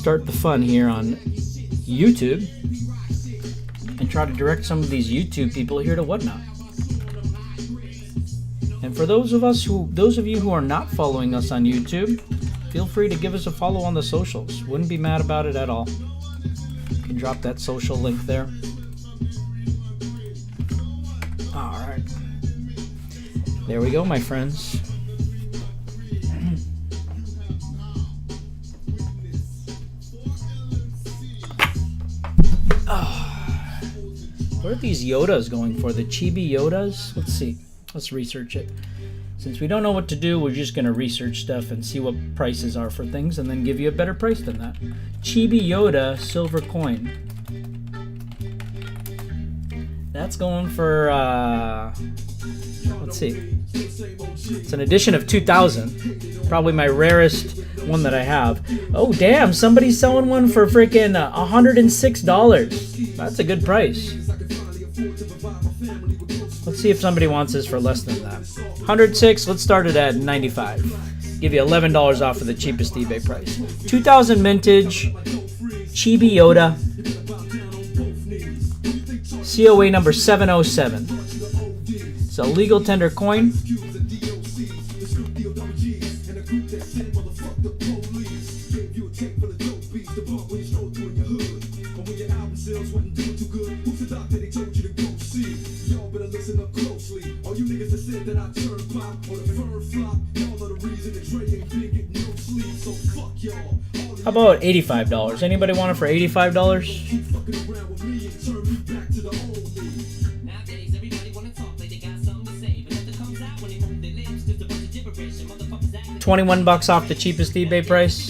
start the fun here on YouTube and try to direct some of these YouTube people here to Whatnot. And for those of you who are not following us on YouTube, feel free to give us a follow on the socials. Wouldn't be mad about it at all. You can drop that social link there. All right. There we go, my friends. What are these Yodas going for? The Chibi Yodas? Let's see. Let's research it. Since we don't know what to do, we're just going to research stuff and see what prices are for things and then give you a better price than that. Chibi Yoda silver coin. That's going for, let's see. It's an edition of 2000. Probably my rarest one that I have. Oh, damn. Somebody's selling one for freaking $106. That's a good price. Let's see if somebody wants this for less than that. 106, let's start it at 95. Give you $11 off of the cheapest eBay price. 2000 vintage Chibi Yoda. COA number 707. It's a legal tender coin. How about $85? Anybody want it for $85? $21 off the cheapest eBay price.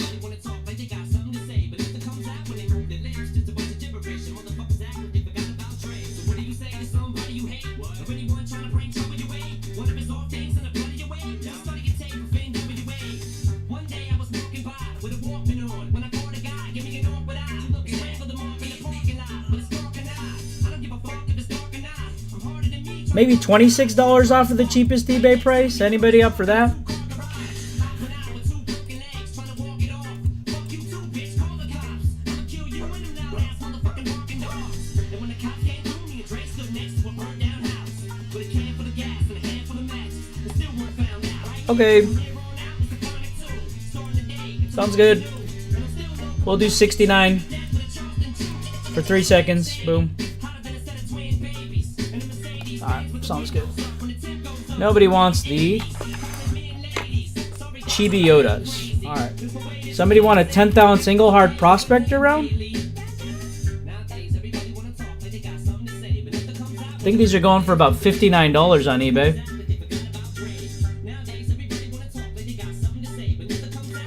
Maybe $26 off of the cheapest eBay price. Anybody up for that? Okay. Sounds good. We'll do 69 for 3 seconds. Boom. Alright, sounds good. Nobody wants the Chibi Yodas. Alright. Somebody want a 10th ounce Engelhard Prospector round? I think these are going for about $59 on eBay.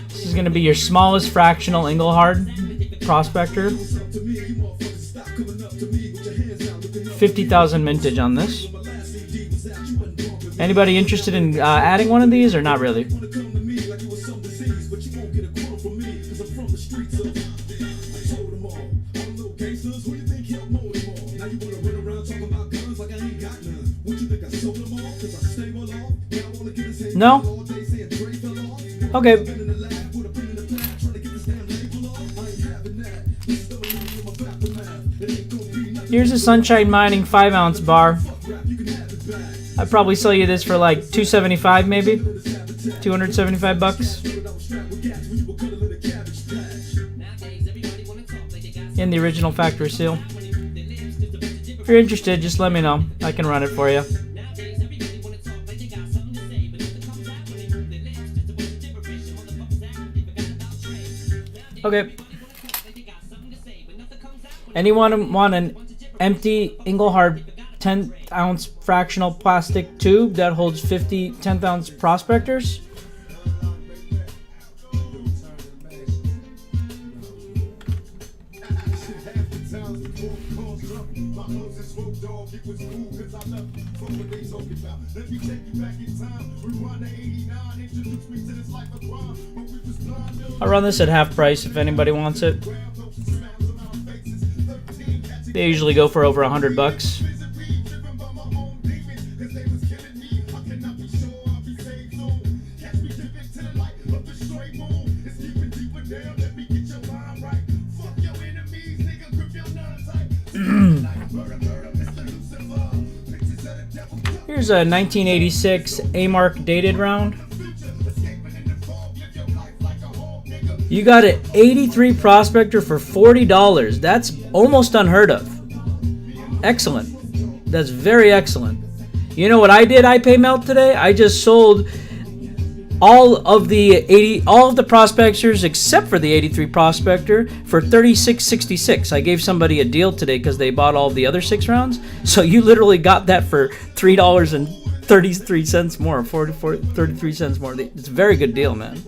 This is going to be your smallest fractional Engelhard Prospector. 50,000 mintage on this. Anybody interested in adding one of these or not really? No? Okay. Here's a Sunshine Mining 5-ounce bar. I'd probably sell you this for like $275 maybe. $275. In the original factory seal. If you're interested, just let me know. I can run it for you. Okay. Anyone want an empty Engelhard 10th ounce fractional plastic tube that holds 50 10th ounce prospectors? I'll run this at half price if anybody wants it. They usually go for over $100. Here's a 1986 A-Mark dated round. You got an 83 Prospector for $40. That's almost unheard of. Excellent. That's very excellent. You know what I did, iPay Melt, today? I just sold all of the Prospectors except for the 83 Prospector for $36.66. I gave somebody a deal today because they bought all the other 6 rounds. So you literally got that for $3.33 more, 33 cents more. It's a very good deal, man.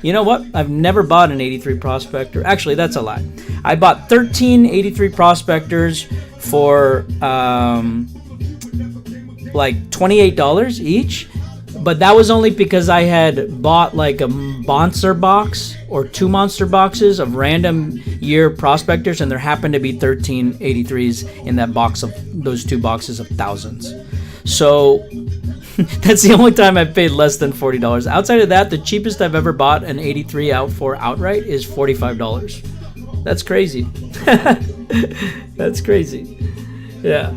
You know what? I've never bought an 83 Prospector. Actually, that's a lie. I bought 13 83 Prospectors for like $28 each. But that was only because I had bought like a monster box or 2 monster boxes of random year Prospectors, and there happened to be 13 83s in that box of those 2 boxes of thousands. So that's the only time I've paid less than $40. Outside of that, the cheapest I've ever bought an 83 out for outright is $45. That's crazy. That's crazy. Yeah.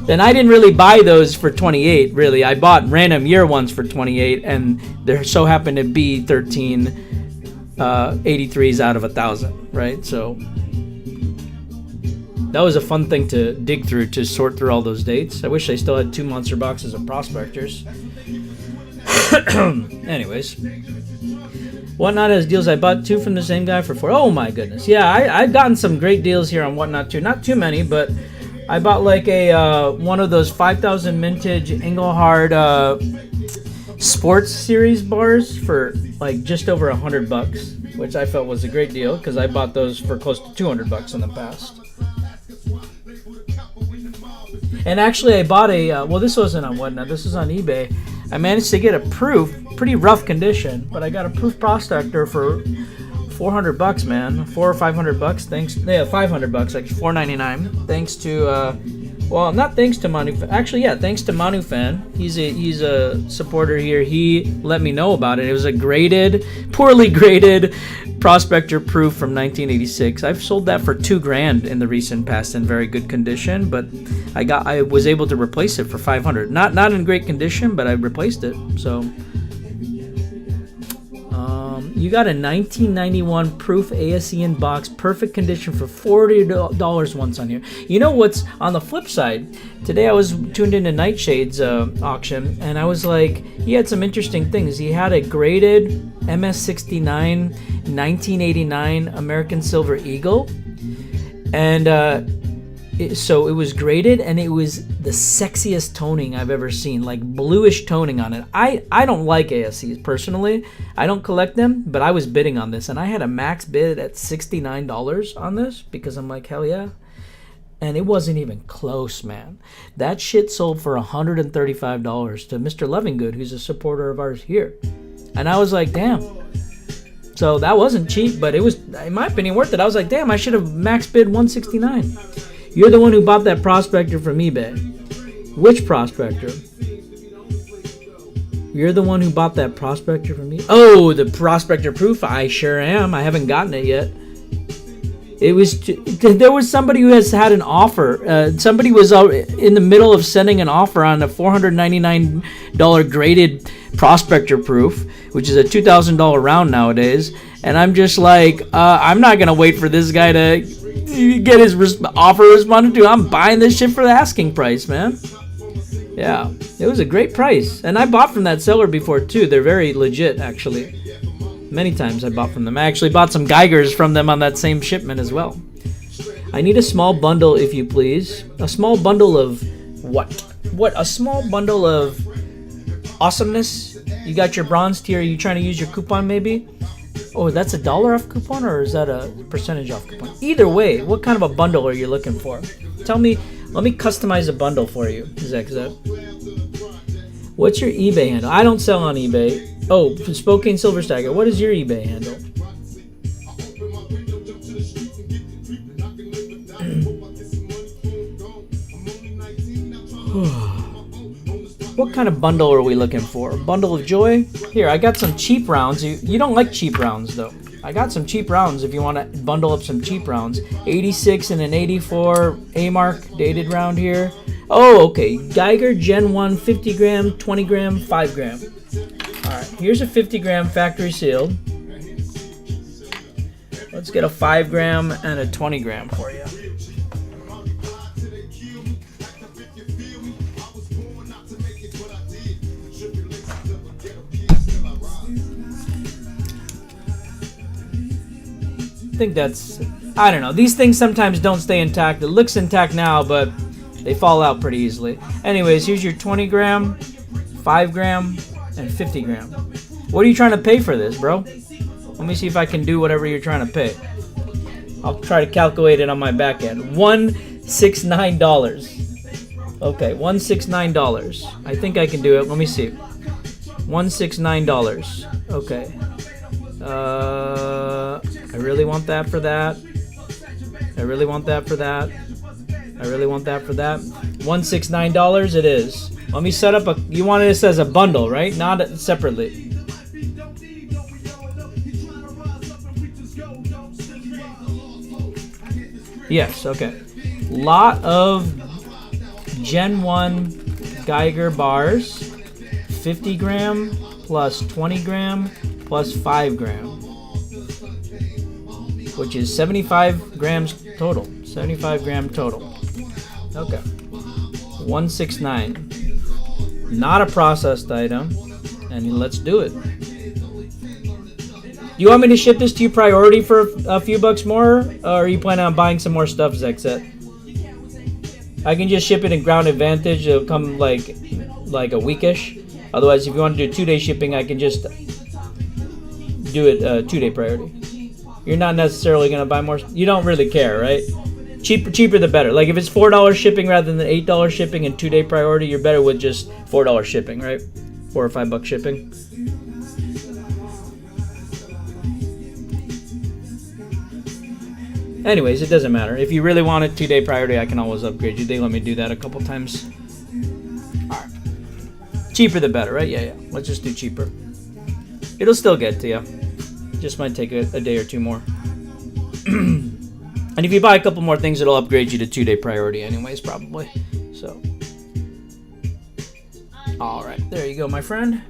And I didn't really buy those for 28, really. I bought random year ones for 28, and there so happened to be 13 83s out of 1,000, right? So that was a fun thing to dig through, to sort through all those dates. I wish I still had 2 monster boxes of Prospectors. Anyways. Whatnot has deals. I bought 2 from the same guy for $4. Oh my goodness. Yeah, I've gotten some great deals here on Whatnot too. Not too many, but I bought like a one of those 5,000 vintage Engelhard sports series bars for like just over $100, which I felt was a great deal because I bought those for close to $200 in the past. And actually, I bought a well, this wasn't on Whatnot. This was on eBay. I managed to get a proof, pretty rough condition, but I got a proof Prospector for $400, man. $400 or $500. Thanks, yeah, $500, like $4.99. Thanks to, well, not thanks to Manu. Actually, yeah, thanks to Manu Fan. He's a supporter here. He let me know about it. It was a poorly graded Prospector proof from 1986. I've sold that for $2,000 in the recent past in very good condition, but I was able to replace it for $500. Not in great condition, but I replaced it. So. You got a 1991 proof ASEAN box, perfect condition for $40 once on here. You know what's on the flip side? Today I was tuned into Nightshade's auction, and I was like, he had some interesting things. He had a graded MS69 1989 American Silver Eagle, and so it was graded, and it was the sexiest toning I've ever seen, like bluish toning on it. I don't like ASCs personally. I don't collect them, but I was bidding on this, and I had a max bid at $69 on this because I'm like, hell yeah. And it wasn't even close, man. That shit sold for $135 to Mr. Lovingood, who's a supporter of ours here. And I was like, damn. So that wasn't cheap, but it was, in my opinion, worth it. I was like, damn, I should have max bid $169. You're the one who bought that Prospector from eBay. Which Prospector? You're the one who bought that Prospector from me? Oh, the Prospector proof? I sure am. I haven't gotten it yet. There was somebody who has had an offer. Somebody was out in the middle of sending an offer on a $499 graded Prospector proof, which is a $2,000 round nowadays. And I'm just like, I'm not going to wait for this guy to get his offer responded to. I'm buying this shit for the asking price, man. Yeah, it was a great price. And I bought from that seller before, too. They're very legit, actually. Many times I bought from them. I actually bought some Geigers from them on that same shipment as well. I need a small bundle, if you please. A small bundle of what? What? A small bundle of awesomeness? You got your bronze tier. Are you trying to use your coupon, maybe? Oh, that's a $1 off coupon, or is that a percentage off coupon? Either way, what kind of a bundle are you looking for? Tell me. Let me customize a bundle for you, Zek. What's your eBay handle? I don't sell on eBay. Oh, Spokane Silver Stagger. What is your eBay handle? What kind of bundle are we looking for? A bundle of joy? Here, I got some cheap rounds. You don't like cheap rounds, though. I got some cheap rounds if you want to bundle up some cheap rounds. 86 and an 84 A-Mark dated round here. Oh, okay. Geiger Gen 1 50 gram, 20 gram, 5 gram. Alright, here's a 50 gram factory sealed. Let's get a 5 gram and a 20 gram for you. I think that's, I don't know. These things sometimes don't stay intact. It looks intact now, but they fall out pretty easily. Anyways, here's your 20 gram, 5 gram, and 50 gram. What are you trying to pay for this, bro? Let me see if I can do whatever you're trying to pay. I'll try to calculate it on my back end. $169. Okay, $169. I think I can do it. Let me see. $169. Okay. I really want that for that. I really want that for that. I really want that for that. $169 it is. Let me set up a, you wanted this as a bundle, right? Not separately. Yes, okay. Lot of Gen 1 Geiger bars. 50 gram plus 20 gram plus 5 gram. Which is 75 grams total. 75 gram total. Okay. 169. Not a processed item. And let's do it. You want me to ship this to you priority for a few bucks more? Or are you planning on buying some more stuff, Zexet? I can just ship it in Ground Advantage. It'll come like a weekish. Otherwise, if you want to do 2-day shipping, I can just do it 2-day priority. You're not necessarily going to buy more. You don't really care, right? Cheaper the better. Like if it's $4 shipping rather than $8 shipping and 2-day priority, you're better with just $4 shipping, right? $4 or $5 shipping. Anyways, it doesn't matter. If you really want it 2-day priority, I can always upgrade you. They let me do that a couple times. All right. Cheaper the better, right? Yeah. Let's just do cheaper. It'll still get to you. Just might take a day or two more. And if you buy a couple more things, it'll upgrade you to 2-day priority anyways, probably. So. All right. There you go, my friend.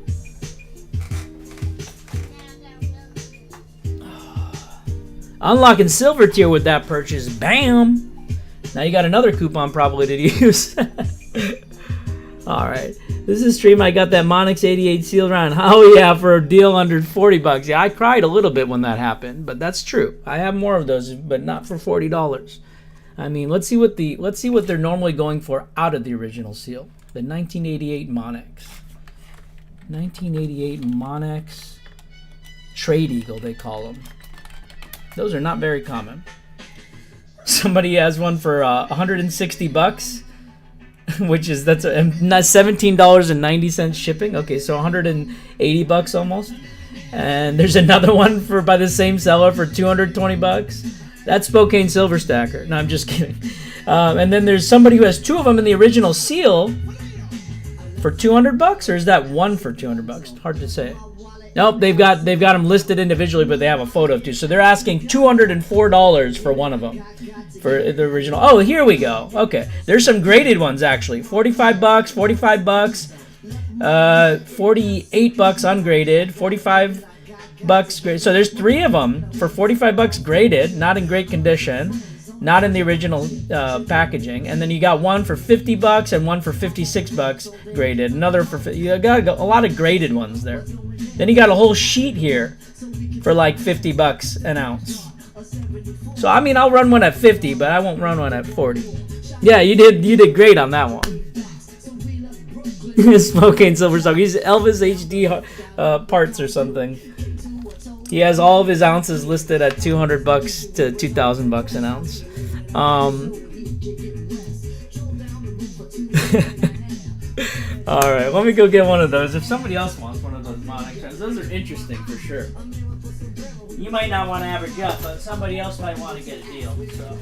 Unlocking silver tier with that purchase. Bam! Now you got another coupon probably to use. Alright. This is stream. I got that Monix 88 sealed round. Oh yeah, for a deal under 40 bucks. Yeah, I cried a little bit when that happened, but that's true. I have more of those, but not for $40. I mean, let's see what they're normally going for out of the original seal. The 1988 Monix. 1988 Monix Trade Eagle, they call them. Those are not very common. Somebody has one for 160 bucks, which is that's $17.90 shipping. Okay, so 180 bucks almost. And there's another one for by the same seller for 220 bucks. That's Spokane Silver Stacker. No, I'm just kidding. And then there's somebody who has 2 of them in the original seal for 200 bucks, or is that one for 200 bucks? Hard to say. Nope, they've got them listed individually, but they have a photo of 2. So they're asking $204 for one of them, for the original. Oh, here we go. Okay, there's some graded ones actually. 45 bucks, 45 bucks, 48 bucks ungraded, 45 bucks graded. So there's 3 of them for 45 bucks graded, not in great condition, not in the original packaging. And then you got one for 50 bucks and one for 56 bucks graded. Another for you got a lot of graded ones there. Then you got a whole sheet here for like 50 bucks an ounce. So I mean, I'll run one at 50, but I won't run one at 40. Yeah, you did great on that one. Spokane Silver Stock. He's Elvis HD parts or something. He has all of his ounces listed at 200 bucks to 2,000 bucks an ounce. All right, let me go get one of those. If somebody else wants one of those Monix trends, those are interesting for sure. You might not want to average up, but somebody else might want to get a deal. So.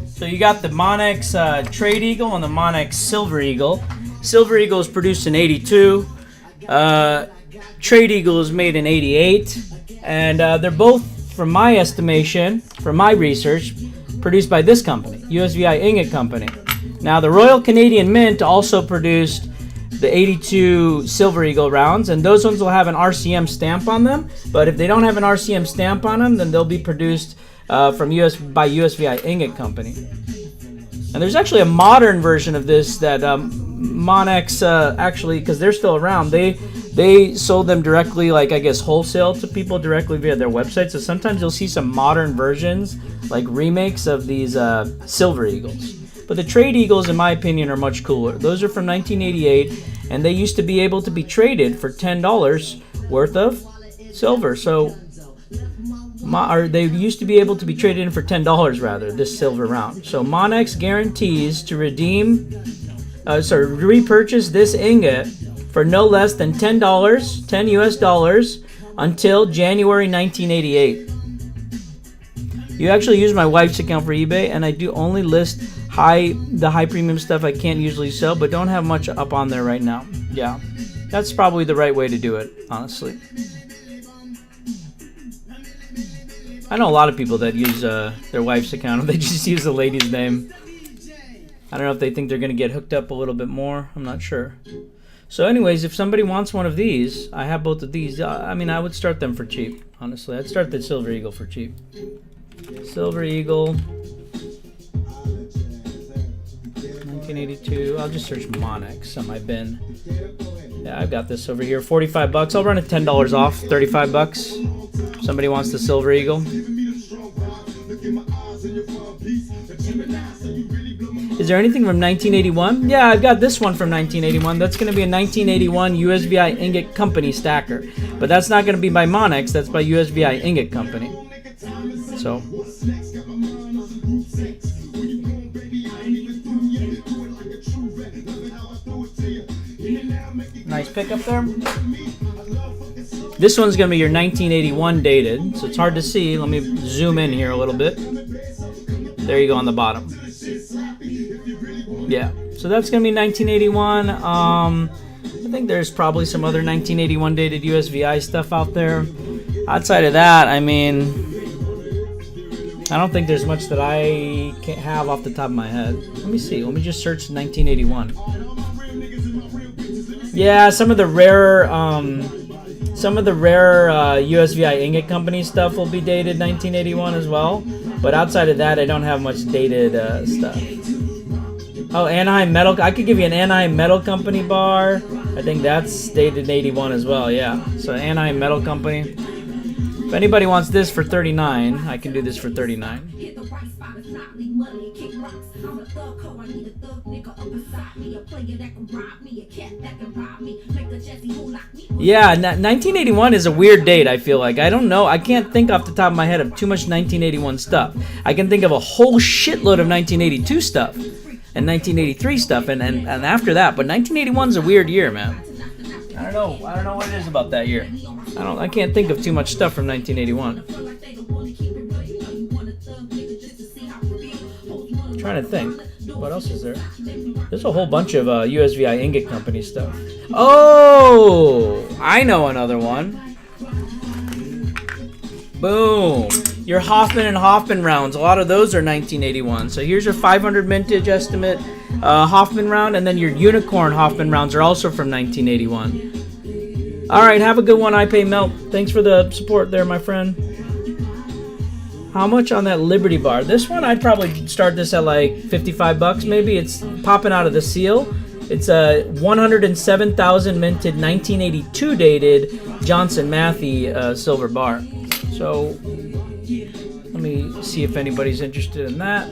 So you got the Monex Trade Eagle and the Monex Silver Eagle. Silver Eagle is produced in 82. Trade Eagle is made in 88. And they're both, from my estimation, from my research, produced by this company, USVI Ingot Company. Now, the Royal Canadian Mint also produced the 82 Silver Eagle rounds, and those ones will have an RCM stamp on them. But if they don't have an RCM stamp on them, then they'll be produced by USVI Ingot Company. And there's actually a modern version of this that Monex actually, because they're still around, they sold them directly, like I guess wholesale to people directly via their website. So sometimes you'll see some modern versions, like remakes of these Silver Eagles. But the Trade Eagles, in my opinion, are much cooler. Those are from 1988, and they used to be able to be traded for $10 worth of silver. So, they used to be able to be traded in for $10 rather, this silver round. So Monex guarantees to repurchase this ingot for no less than $10, 10 US dollars, until January 1988. You actually use my wife's account for eBay, and I do only list the high premium stuff I can't usually sell, but don't have much up on there right now. Yeah, that's probably the right way to do it, honestly. I know a lot of people that use their wife's account. They just use the lady's name. I don't know if they think they're going to get hooked up a little bit more. I'm not sure. So anyways, if somebody wants one of these, I have both of these. I mean, I would start them for cheap, honestly. I'd start the Silver Eagle for cheap. Silver Eagle. 1982. I'll just search Monex on my bin. Yeah, I've got this over here. 45 bucks. I'll run it $10 off. 35 bucks. Somebody wants the Silver Eagle. Is there anything from 1981? Yeah, I've got this one from 1981. That's going to be a 1981 USVI Ingot Company stacker. But that's not going to be by Monex. That's by USVI Ingot Company. So. Nice pickup there. This one's going to be your 1981 dated, so it's hard to see. Let me zoom in here a little bit. There you go on the bottom. Yeah, so that's going to be 1981. I think there's probably some other 1981 dated USVI stuff out there. Outside of that, I mean, I don't think there's much that I can't have off the top of my head. Let me see. Let me just search 1981. Yeah, some of the rarer USVI Ingot Company stuff will be dated 1981 as well. But outside of that, I don't have much dated stuff. Oh, Anaheim Metal. I could give you an Anaheim Metal Company bar. I think that's dated in 81 as well, yeah. So Anaheim Metal Company. If anybody wants this for $39, I can do this for $39. Yeah, 1981 is a weird date, I feel like. I don't know. I can't think off the top of my head of too much 1981 stuff. I can think of a whole shitload of 1982 stuff and 1983 stuff and after that. But 1981 is a weird year, man. I don't know what it is about that year. I can't think of too much stuff from 1981. I'm trying to think. What else is there? There's a whole bunch of USVI Ingot Company stuff. Oh, I know another one. Boom. Your Hoffman and Hoffman rounds. A lot of those are 1981. So here's your 500 mintage estimate Hoffman round, and then your Unicorn Hoffman rounds are also from 1981. All right, have a good one, iPay Melt. Thanks for the support there, my friend. How much on that Liberty bar? This one, I'd probably start this at like 55 bucks maybe. It's popping out of the seal. It's a 107,000 minted 1982 dated Johnson Matthey silver bar. So let me see if anybody's interested in that.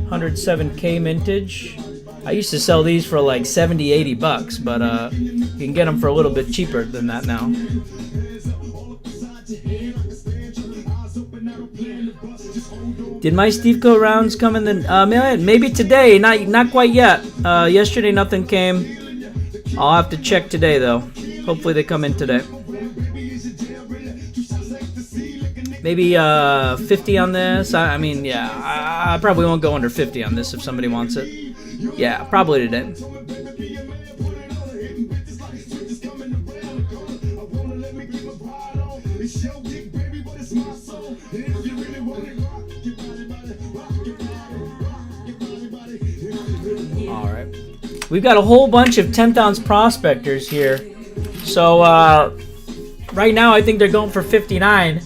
107K mintage. I used to sell these for like 70, 80 bucks, but you can get them for a little bit cheaper than that now. Did my Steve Co rounds come in the mail? Maybe today, not quite yet. Yesterday nothing came. I'll have to check today though. Hopefully they come in today. Maybe 50 on this. I mean, yeah, I probably won't go under 50 on this if somebody wants it. Yeah, probably today. Alright. We've got a whole bunch of 10th ounce prospectors here. So, right now I think they're going for 59.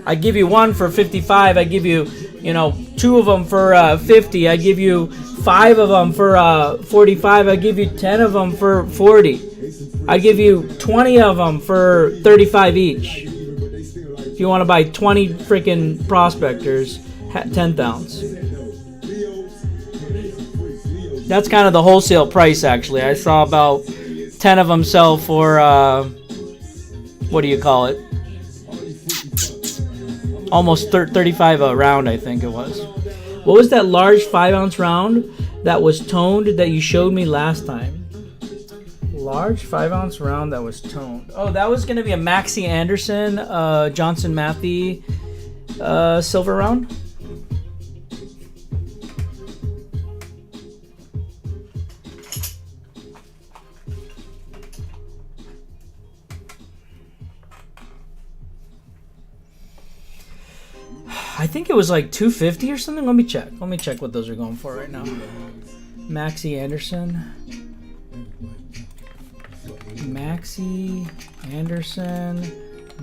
I give you one for 55. I give you, you know, 2 of them for 50. I give you 5 of them for 45. I give you 10 of them for 40. I give you 20 of them for 35 each. If you want to buy 20 freaking prospectors, 10th ounce. That's kind of the wholesale price, actually. I saw about 10 of them sell for, what do you call it? Almost 35 a round, I think it was. What was that large 5-ounce round that was toned that you showed me last time? Large 5-ounce round that was toned. Oh, that was going to be a Maxey Anderson, Johnson Matthey silver round. I think it was like 250 or something. Let me check. Let me check what those are going for right now. Maxey Anderson. Maxey Anderson.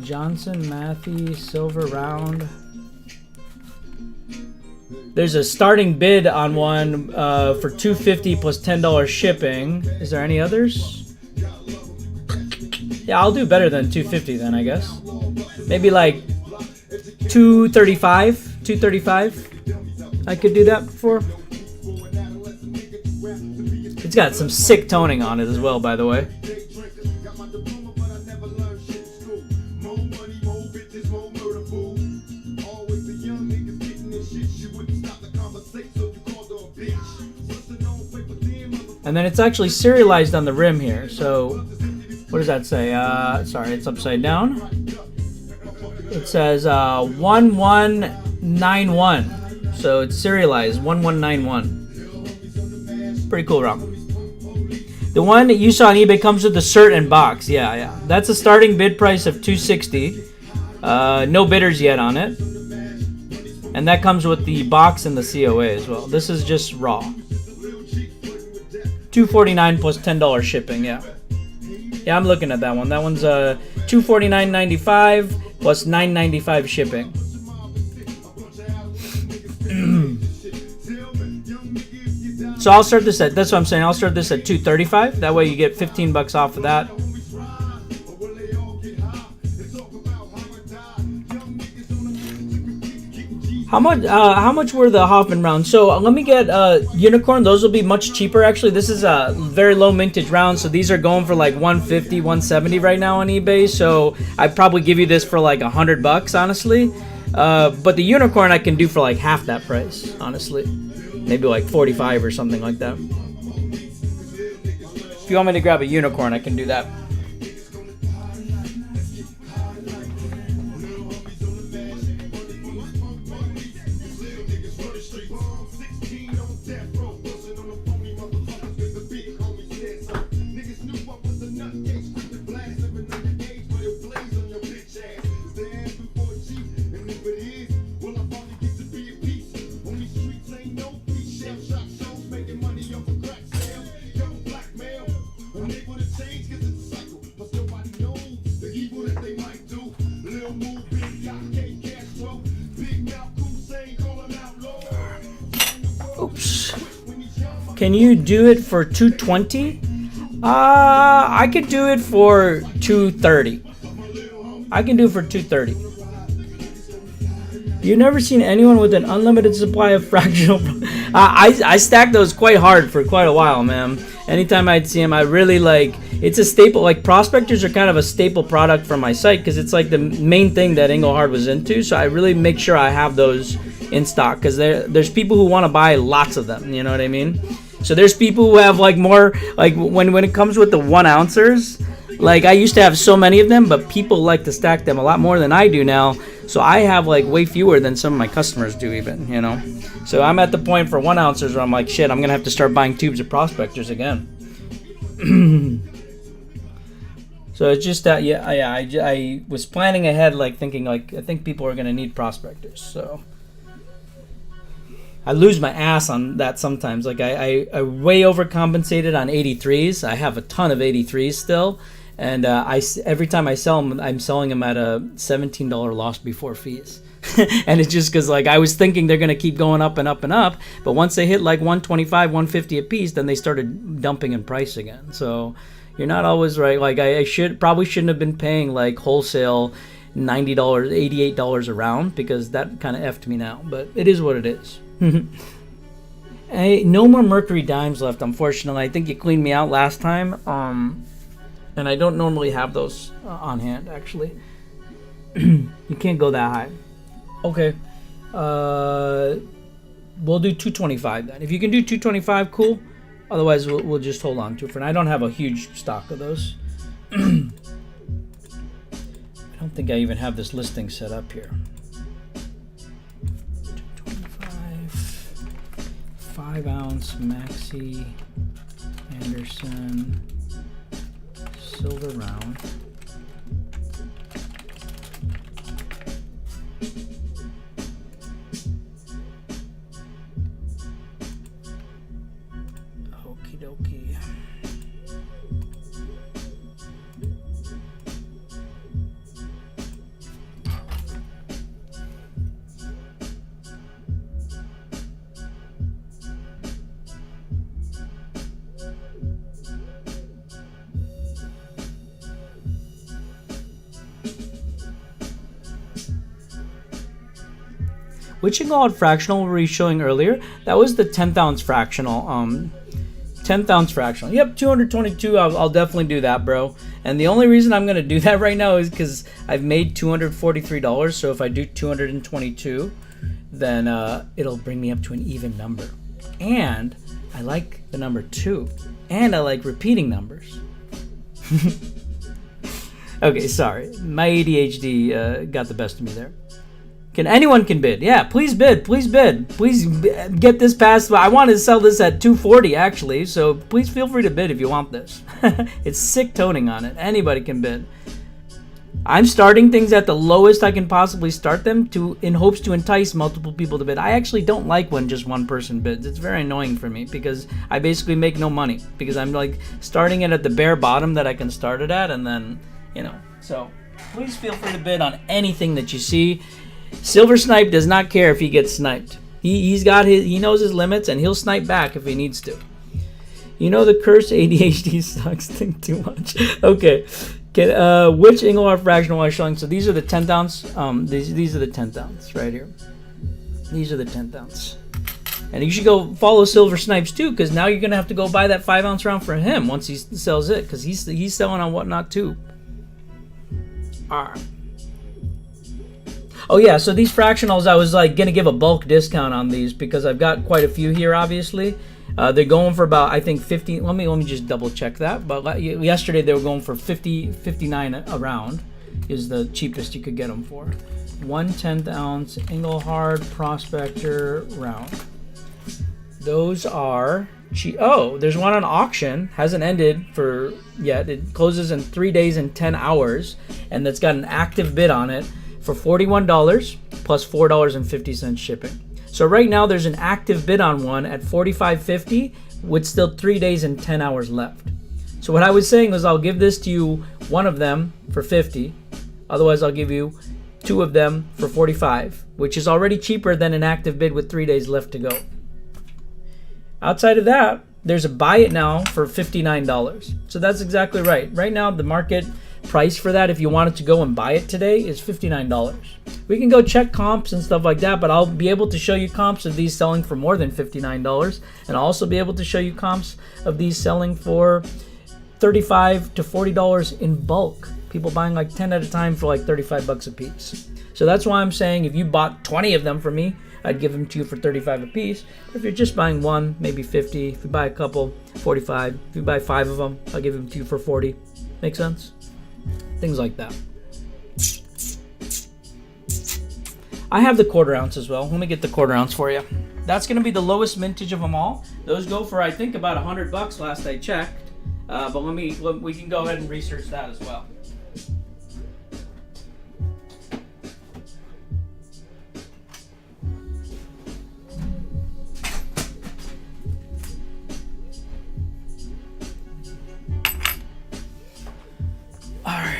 Johnson Matthey silver round. There's a starting bid on one for $250 plus $10 shipping. Is there any others? Yeah, I'll do better than $250 then, I guess. Maybe like $235 I could do that for. It's got some sick toning on it as well, by the way. And then it's actually serialized on the rim here. So what does that say? Sorry, it's upside down. It says 1191. So it's serialized 1191. Pretty cool round. The one that you saw on eBay comes with the cert and box. Yeah. That's a starting bid price of $260. No bidders yet on it. And that comes with the box and the COA as well. This is just raw. $249 plus $10 shipping, yeah. Yeah, I'm looking at that one. That one's $249.95 plus $9.95 shipping. So I'll start this at, that's what I'm saying, I'll start this at $235. That way you get $15 off of that. How much were the Hoffman rounds? So let me get Unicorn. Those will be much cheaper actually. This is a very low mintage round, so these are going for like $150, $170 right now on eBay. So I'd probably give you this for like $100 honestly. But the Unicorn I can do for like half that price, honestly. Maybe like $45 or something like that. If you want me to grab a Unicorn, I can do that. Oops. Can you do it for $220? I could do it for $230. I can do it for $230. You've never seen anyone with an unlimited supply of fractional. I stacked those quite hard for quite a while, man. Anytime I'd see them, I really like. It's a staple. Like prospectors are kind of a staple product for my site because it's like the main thing that Engelhard was into. So I really make sure I have those in stock because there's people who want to buy lots of them. You know what I mean? So there's people who have like more, like when it comes with the 1 ounces, like I used to have so many of them, but people like to stack them a lot more than I do now. So I have like way fewer than some of my customers do even, you know. So I'm at the point for 1 ounces where I'm like, shit, I'm going to have to start buying tubes of Prospectors again. So it's just that, I was planning ahead, like thinking like, I think people are going to need Prospectors. So I lose my ass on that sometimes. Like I way overcompensated on 83s. I have a ton of 83s still. And every time I sell them, I'm selling them at a $17 loss before fees. And it's just because like I was thinking they're going to keep going up and up and up. But once they hit like 125, 150 a piece, then they started dumping in price again. So you're not always right. Like I probably shouldn't have been paying like wholesale $90, $88 a round, because that kind of effed me now. But it is what it is. Hey, no more Mercury dimes left, unfortunately. I think you cleaned me out last time. And I don't normally have those on hand, actually. You can't go that high. Okay. We'll do 225 then. If you can do 225, cool. Otherwise, we'll just hold on to it for now. I don't have a huge stock of those. I don't think I even have this listing set up here. 225. 5 ounce Maxi Anderson silver round. Okie dokie. Which Engelhard fractional were we showing earlier? That was the 10th ounce fractional. 10th ounce fractional. Yep, 222. I'll definitely do that, bro. And the only reason I'm going to do that right now is because I've made $243. So if I do 222, then it'll bring me up to an even number. And I like the number 2. And I like repeating numbers. Okay, sorry. My ADHD got the best of me there. Anyone can bid. Yeah, please bid. Please bid. Please get this past. I want to sell this at 240 actually, so please feel free to bid if you want this. It's sick toning on it. Anybody can bid. I'm starting things at the lowest I can possibly start them in hopes to entice multiple people to bid. I actually don't like when just one person bids. It's very annoying for me because I basically make no money because I'm like starting it at the bare bottom that I can start it at, and then, you know. So please feel free to bid on anything that you see. Silver Snipe does not care if he gets sniped. He knows his limits, and he'll snipe back if he needs to. You know the curse ADHD sucks. Think too much. Okay. Which Engelhard fractional am I showing? So these are the 10th ounce. These are the 10th ounce right here. These are the 10th ounce. And you should go follow Silver Snipes too, because now you're gonna have to go buy that 5 ounce round for him once he sells it, because he's selling on Whatnot too. All right. Oh yeah, so these fractionals, I was like gonna give a bulk discount on these because I've got quite a few here. Obviously, they're going for about, I think, 50. Let me just double check that. But yesterday they were going for 59 a round, is the cheapest you could get them for. 1/10 ounce Engelhard Prospector round. Those are cheap. Oh, there's one on auction. Hasn't ended yet. It closes in 3 days and 10 hours, and that's got an active bid on it for $41 plus $4.50 shipping. So right now there's an active bid on one at $45.50 with still 3 days and 10 hours left. So what I was saying was I'll give this to you, one of them for $50. Otherwise I'll give you 2 of them for $45, which is already cheaper than an active bid with 3 days left to go. Outside of that, there's a buy it now for $59. So that's exactly right. Right now the market price for that, if you wanted to go and buy it today, is $59. We can go check comps and stuff like that, but I'll be able to show you comps of these selling for more than $59, and I'll also be able to show you comps of these selling for $35 to $40 in bulk. People buying like 10 at a time for like $35 a piece. So that's why I'm saying if you bought 20 of them from me, I'd give them to you for 35 a piece. If you're just buying one, maybe 50. If you buy a couple, 45. If you buy 5 of them, I'll give them to you for 40. Make sense? Things like that. I have the quarter ounce as well. Let me get the quarter ounce for you. That's going to be the lowest mintage of them all. Those go for, I think, about $100 last I checked. But we can go ahead and research that as well. All right.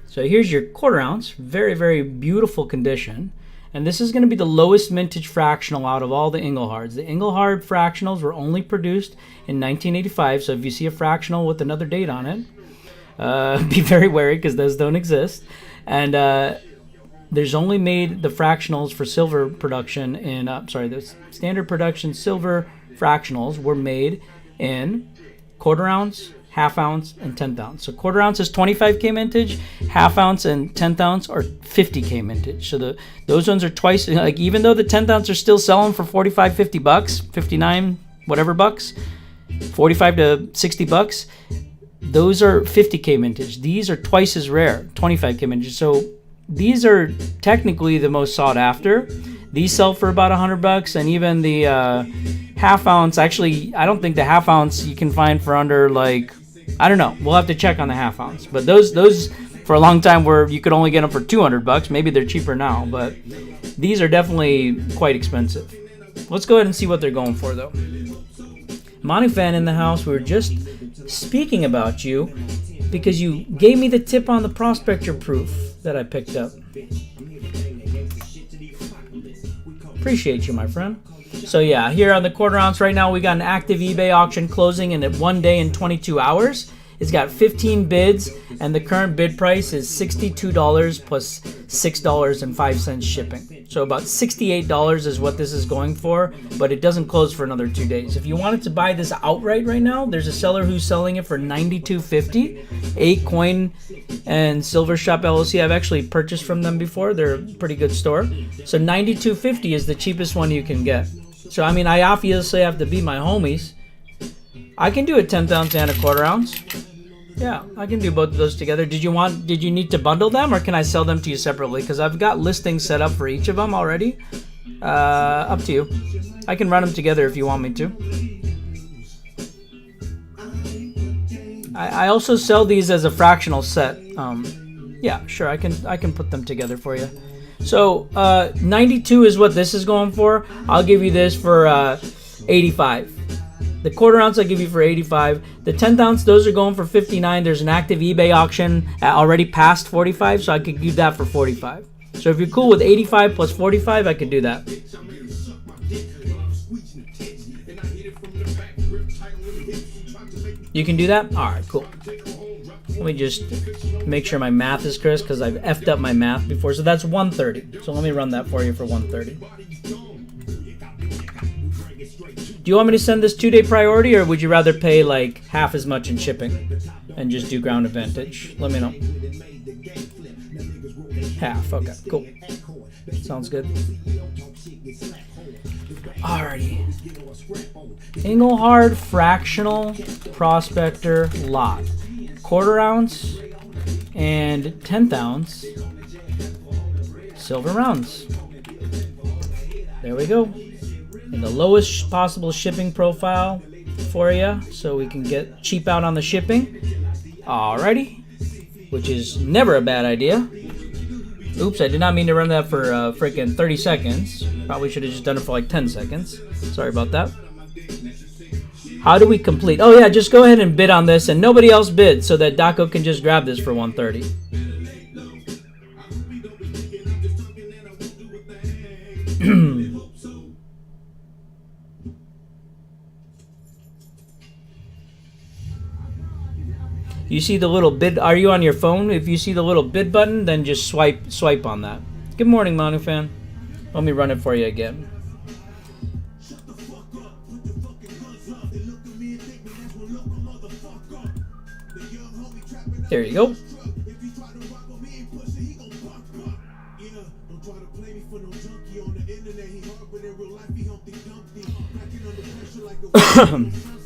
So here's your quarter ounce, very, very beautiful condition. And this is going to be the lowest mintage fractional out of all the Engelhards. The Engelhard fractionals were only produced in 1985. So if you see a fractional with another date on it, be very wary because those don't exist. And there's only made the fractionals for silver production in, the standard production silver fractionals were made in quarter ounce, half ounce, and 10th ounce. So quarter ounce is 25K mintage, half ounce and 10th ounce are 50K mintage. So those ones are twice, like even though the 10th ounce are still selling for 45, 50 bucks, 59, whatever bucks, 45 to 60 bucks, those are 50K mintage. These are twice as rare, 25K mintage. So these are technically the most sought after. These sell for about $100, and even the half ounce, actually, I don't think the half ounce you can find for under, like, I don't know. We'll have to check on the half ounce. But those for a long time where you could only get them for $200. Maybe they're cheaper now, but these are definitely quite expensive. Let's go ahead and see what they're going for, though. Monty fan in the house, we were just speaking about you because you gave me the tip on the Prospector proof that I picked up. Appreciate you, my friend. So yeah, here on the quarter ounce right now, we got an active eBay auction closing in 1 day and 22 hours. It's got 15 bids, and the current bid price is $62 plus $6.05 shipping. So about $68 is what this is going for, but it doesn't close for another 2 days. If you wanted to buy this outright right now, there's a seller who's selling it for $92.50. 8 Coin and Silver Shop LLC. I've actually purchased from them before. They're a pretty good store. So $92.50 is the cheapest one you can get. So I mean, I obviously have to beat my homies. I can do a 10th ounce and a quarter ounce. Yeah, I can do both of those together. Did you need to bundle them, or can I sell them to you separately? Because I've got listings set up for each of them already. Up to you. I can run them together if you want me to. I also sell these as a fractional set. Yeah, sure, I can put them together for you. So 92 is what this is going for. I'll give you this for 85. The quarter ounce I'll give you for 85. The 10th ounce, those are going for 59. There's an active eBay auction already past 45, so I could do that for 45. So if you're cool with 85 plus 45, I could do that. You can do that? All right, cool. Let me just make sure my math is correct because I've effed up my math before. So that's 130. So let me run that for you for 130. Do you want me to send this 2-day priority, or would you rather pay like half as much in shipping and just do ground advantage? Let me know. Half. Okay, cool. Sounds good. Alrighty. Engelhard fractional Prospector lot. Quarter ounce and 10th ounce silver rounds. There we go. And the lowest possible shipping profile for you, so we can get cheap out on the shipping. Alrighty. Which is never a bad idea. Oops, I did not mean to run that for freaking 30 seconds. Probably should have just done it for like 10 seconds. Sorry about that. How do we complete? Oh yeah, just go ahead and bid on this, and nobody else bids, so that Daco can just grab this for 130. You see the little bid? Are you on your phone? If you see the little bid button, then just swipe on that. Good morning, Manu fan. Let me run it for you again. There you go.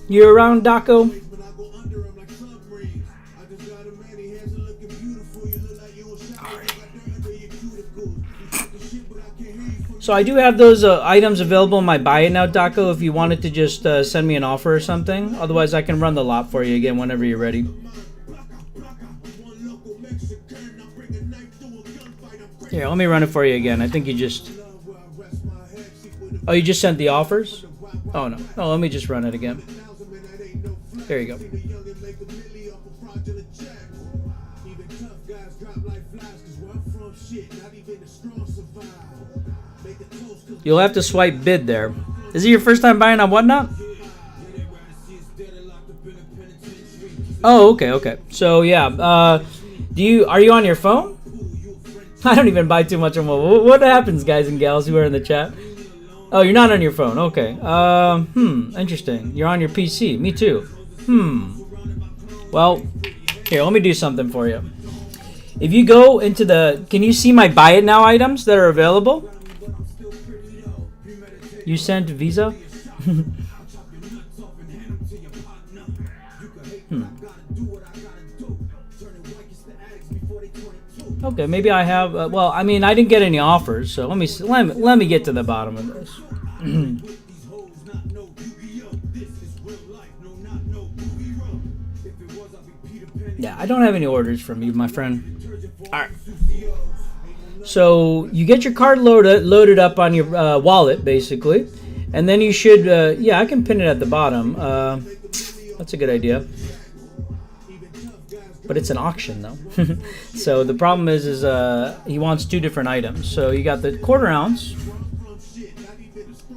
You around, Daco? So I do have those items available in my Buy It Now, Daco, if you wanted to just send me an offer or something. Otherwise, I can run the lot for you again whenever you're ready. Here, let me run it for you again. I think you just... Oh, you just sent the offers? Oh, no. Oh, let me just run it again. There you go. You'll have to swipe bid there. Is it your first time buying on Whatnot? Oh, okay. So yeah, are you on your phone? I don't even buy too much on mobile. What happens, guys and gals who are in the chat? Oh, you're not on your phone. Okay. Interesting. You're on your PC. Me too. Well, here, let me do something for you. If you go into the... Can you see my Buy It Now items that are available? You sent Visa? Okay, maybe I have... well, I mean, I didn't get any offers, so let me get to the bottom of this. Yeah, I don't have any orders from you, my friend. All right. So you get your card loaded up on your wallet, basically, and then you should... yeah, I can pin it at the bottom. That's a good idea. But it's an auction, though. So the problem is he wants two different items. So you got the 1/4 ounce.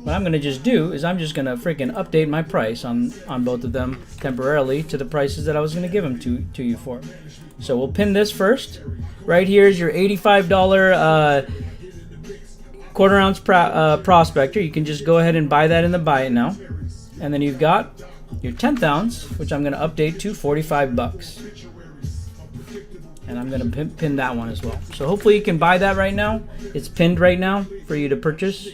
What I'm going to just do is I'm just going to freaking update my price on both of them temporarily to the prices that I was going to give them to you for. So we'll pin this first. Right here is your $85 1/4 ounce Prospector. You can just go ahead and buy that in the Buy It Now. And then you've got your 1/10 ounce, which I'm going to update to $45. And I'm going to pin that one as well. So hopefully you can buy that right now. It's pinned right now for you to purchase.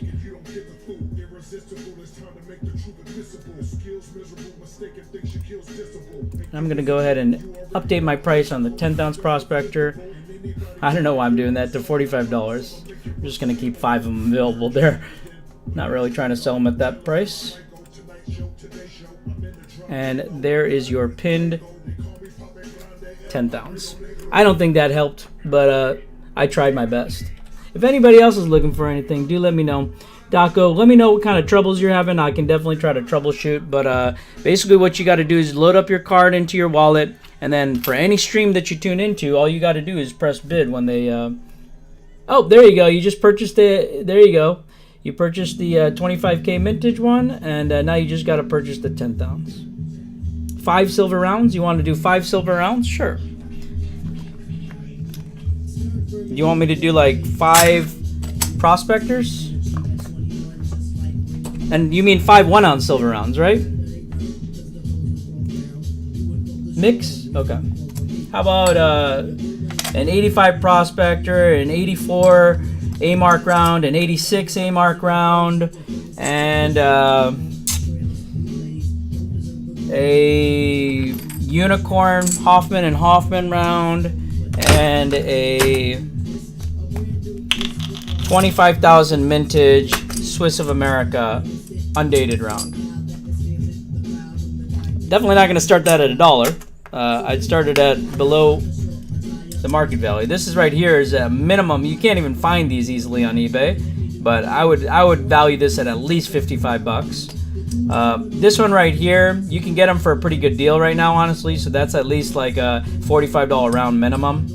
I'm going to go ahead and update my price on the 1/10 ounce Prospector. I don't know why I'm doing that, to $45. I'm just going to keep 5 of them available there. Not really trying to sell them at that price. And there is your pinned 1/10 ounce. I don't think that helped, but I tried my best. If anybody else is looking for anything, do let me know. Daco, let me know what kind of troubles you're having. I can definitely try to troubleshoot, but basically what you got to do is load up your card into your wallet, and then for any stream that you tune into, all you got to do is press bid when they... Oh, there you go. You just purchased it. There you go. You purchased the 25K vintage one, and now you just got to purchase the 1/10 ounce. 5 silver rounds? You want to do 5 silver rounds? Sure. Do you want me to do like 5 prospectors? And you mean 5 1-ounce silver rounds, right? Mix? Okay. How about an 85 prospector, an 84 A-mark round, an 86 A-mark round, and a unicorn Hoffman and Hoffman round, and a 25,000 vintage Swiss of America undated round. Definitely not going to start that at $1. I'd start it at below the market value. This is right here is a minimum. You can't even find these easily on eBay, but I would value this at least $55. This one right here, you can get them for a pretty good deal right now, honestly. So that's at least like a $45 round minimum.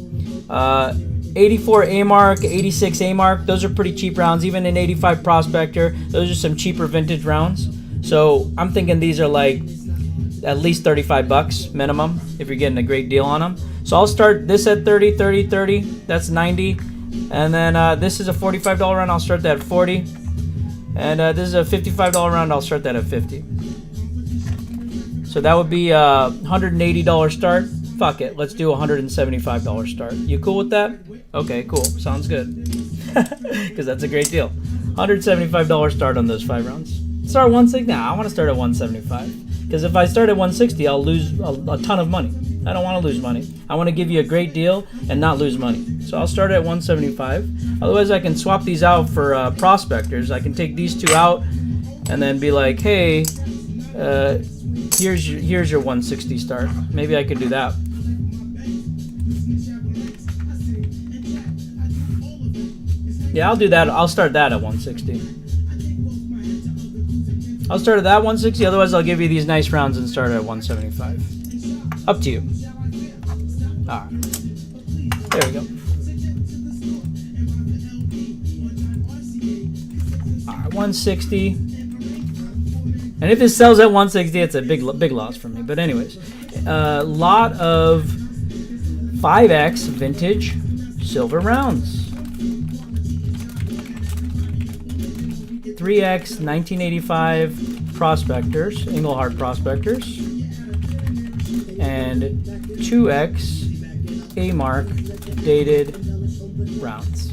84 A-mark, 86 A-mark, those are pretty cheap rounds. Even an 85 Prospector, those are some cheaper vintage rounds. So I'm thinking these are like at least $35 minimum if you're getting a great deal on them. So I'll start this at 30, 30, 30. That's 90. And then this is a $45 round. I'll start that at 40. And this is a $55 round. I'll start that at 50. So that would be a $180 start. Fuck it. Let's do a $175 start. You cool with that? Okay, cool. Sounds good. Because that's a great deal. $175 start on those 5 rounds. Start 160? Nah, I want to start at 175. Because if I start at 160, I'll lose a ton of money. I don't want to lose money. I want to give you a great deal and not lose money. So I'll start at 175. Otherwise, I can swap these out for prospectors. I can take these 2 out and then be like, hey, here's your 160 start. Maybe I could do that. Yeah, I'll do that. I'll start that at 160. I'll start at that 160. Otherwise, I'll give you these nice rounds and start at 175. Up to you. All right. There we go. All right, 160. And if it sells at 160, it's a big loss for me. But anyways, a lot of 5X vintage silver rounds. 3X 1985 prospectors, Engelhard prospectors, and 2X A-mark dated rounds.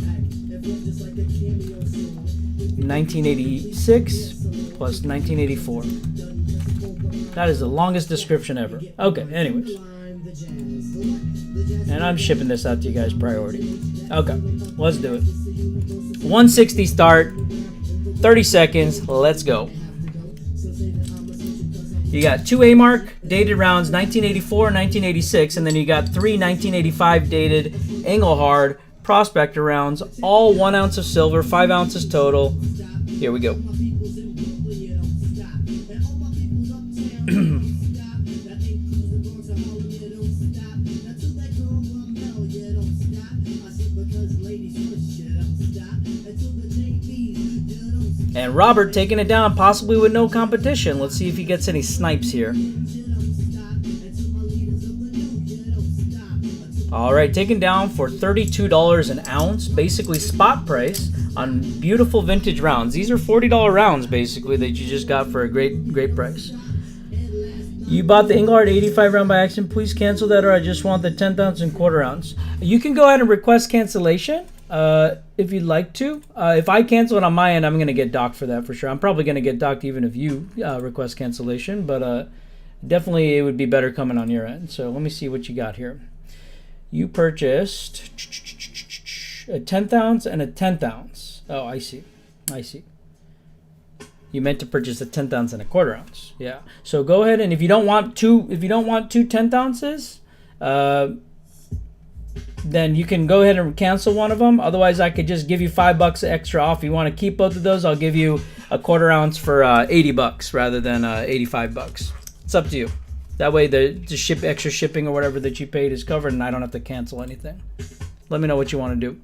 1986 plus 1984. That is the longest description ever. Okay, anyways. And I'm shipping this out to you guys priority. Okay, let's do it. 160 start. 30 seconds, let's go. You got 2 A-mark dated rounds, 1984 and 1986, and then you got 3 1985 dated Engelhard Prospector rounds, all 1 ounce of silver, 5 ounces total. Here we go. And Robert taking it down, possibly with no competition. Let's see if he gets any snipes here. All right, taken down for $32 an ounce, basically spot price on beautiful vintage rounds. These are $40 rounds, basically, that you just got for a great price. You bought the Engelhard 85 round by accident. Please cancel that, or I just want the 10th ounce and quarter ounce. You can go ahead and request cancellation. If you'd like to. If I cancel it on my end, I'm going to get docked for that for sure. I'm probably going to get docked even if you request cancellation, but definitely it would be better coming on your end. So let me see what you got here. You purchased a 10th ounce and a 10th ounce. Oh, I see. You meant to purchase a 10th ounce and a quarter ounce. Yeah. So go ahead, and if you don't want two 10th ounces, then you can go ahead and cancel one of them. Otherwise, I could just give you $5 extra off. If you want to keep both of those, I'll give you a quarter ounce for $80 rather than $85. It's up to you. That way, the extra shipping or whatever that you paid is covered, and I don't have to cancel anything. Let me know what you want to do.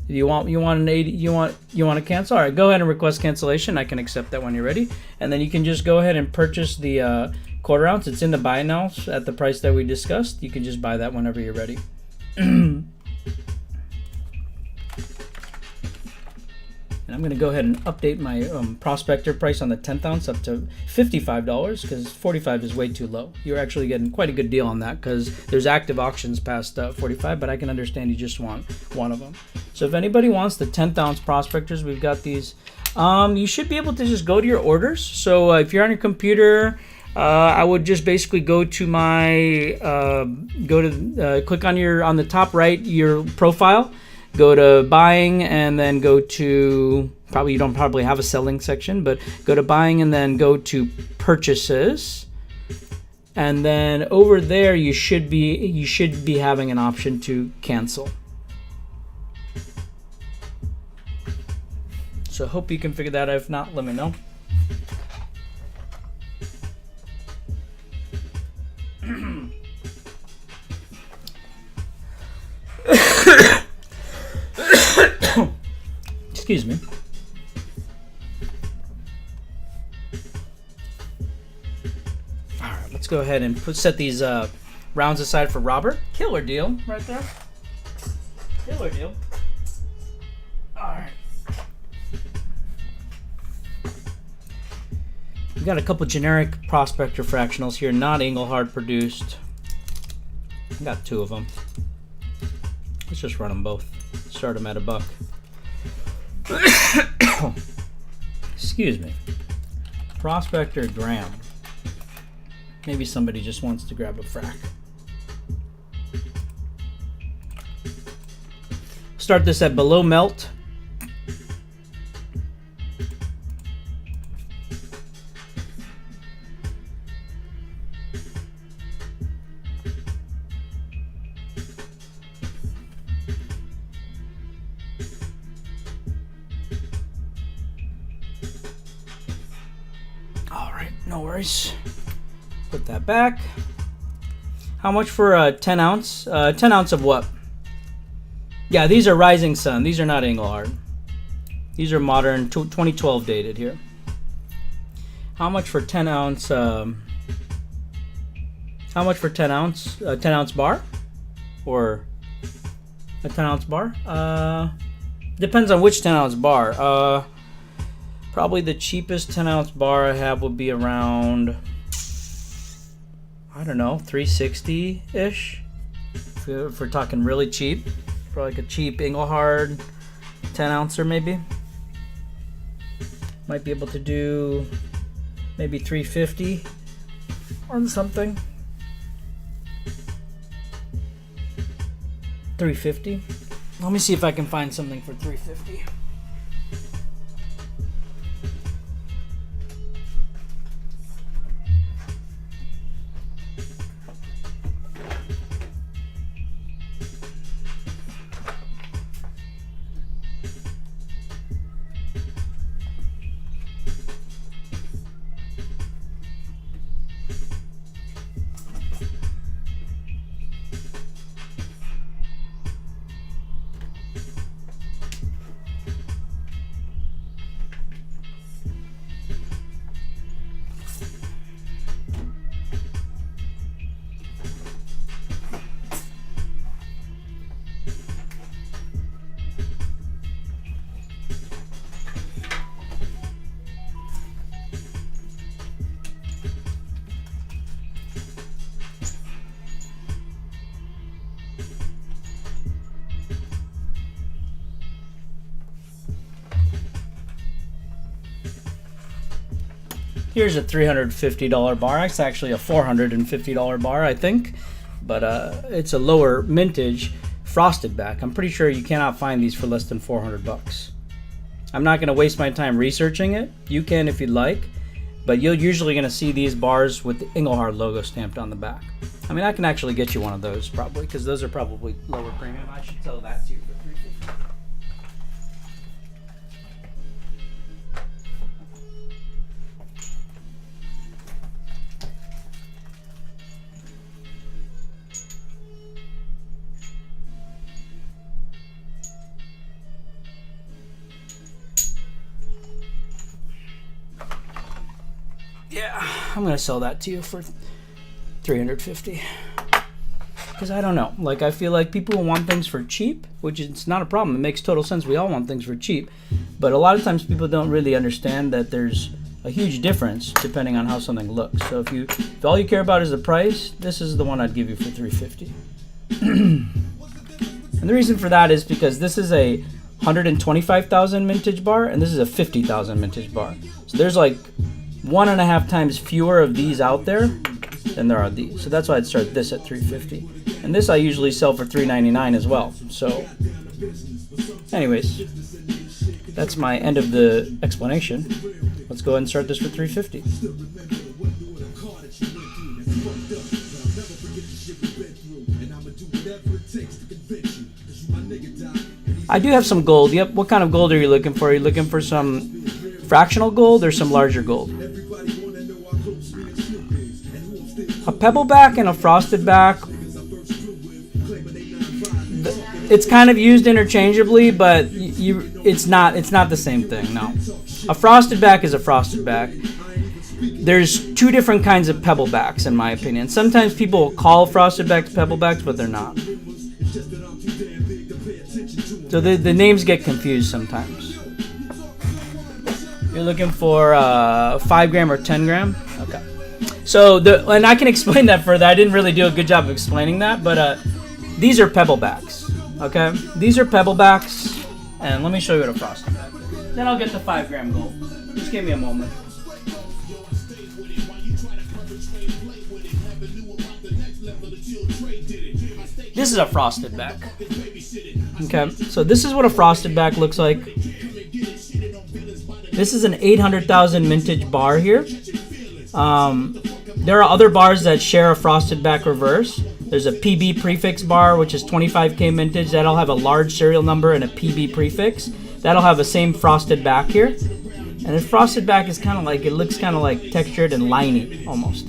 If you want an 80, you want to cancel. All right, go ahead and request cancellation. I can accept that when you're ready, and then you can just go ahead and purchase the quarter ounce. It's in the buy now at the price that we discussed. You can just buy that whenever you're ready. And I'm going to go ahead and update my prospector price on the 10th ounce up to $55 because $45 is way too low. You're actually getting quite a good deal on that because there's active auctions past $45, but I can understand you just want one of them. So if anybody wants the 10th ounce prospectors, we've got these. You should be able to just go to your orders. So if you're on your computer, I would just basically go to my click on the top right, your profile, go to buying, and then go to you don't probably have a selling section, but go to buying and then go to purchases, and then over there you should be having an option to cancel. So hope you can figure that out. If not, let me know. Excuse me. All right, let's go ahead and set these rounds aside for Robert. Killer deal right there. Killer deal. Alright. We got a couple generic Prospector fractionals here, not Engelhard produced. I got 2 of them. Let's just run them both. Start them at $1. Excuse me. Prospector gram. Maybe somebody just wants to grab a frac. Start this at below melt. All right, no worries. Put that back. How much for a 10 ounce? 10 ounce of what? Yeah, these are Rising Sun. These are not Engelhard. These are modern, 2012 dated here. How much for 10 ounce? How much for 10 ounce? 10 ounce bar, or a 10 ounce bar? Depends on which 10 ounce bar. Probably the cheapest 10 ounce bar I have would be around, I don't know, 360 ish. If we're talking really cheap. For like a cheap Engelhard 10 ouncer maybe. Might be able to do maybe 350 on something. 350. Let me see if I can find something for 350. Here's a $350 bar. It's actually a $450 bar, I think, but it's a lower mintage frosted back. I'm pretty sure you cannot find these for less than 400 bucks. I'm not going to waste my time researching it. You can if you'd like, but you're usually going to see these bars with the Engelhard logo stamped on the back. I mean, I can actually get you one of those probably, because those are probably lower premium. I should sell that to you for $350. Yeah, I'm gonna sell that to you for $350. Because I don't know, like, I feel like people want things for cheap, which is not a problem. It makes total sense. We all want things for cheap, but a lot of times people don't really understand that there's a huge difference depending on how something looks. So if all you care about is the price, this is the one I'd give you for $350. And the reason for that is because this is a 125,000 mintage bar and this is a 50,000 mintage bar. So there's like 1.5 times fewer of these out there than there are these. So that's why I'd start this at $350. And this I usually sell for $399 as well. So anyways, that's my end of the explanation. Let's go ahead and start this for $350. I do have some gold. Yep, what kind of gold are you looking for? Are you looking for some fractional gold or some larger gold? A pebble back and a frosted back, it's kind of used interchangeably, but it's not the same thing. No, a frosted back is a frosted back. There's two different kinds of pebble backs in my opinion. Sometimes people call frosted backs pebble backs, but they're not. So the names get confused sometimes. You're looking for 5 gram or 10 gram? Okay. So, and I can explain that further. I didn't really do a good job of explaining that, but these are pebblebacks, okay? These are pebblebacks, and let me show you what a frosted back is. Then I'll get the 5 gram gold. Just give me a moment. This is a frosted back. Okay, so this is what a frosted back looks like. This is an 800,000 mintage bar here. There are other bars that share a frosted back reverse. There's a PB prefix bar, which is 25K mintage. That'll have a large serial number and a PB prefix. That'll have the same frosted back here. And the frosted back is kind of like, it looks kind of like textured and liney almost.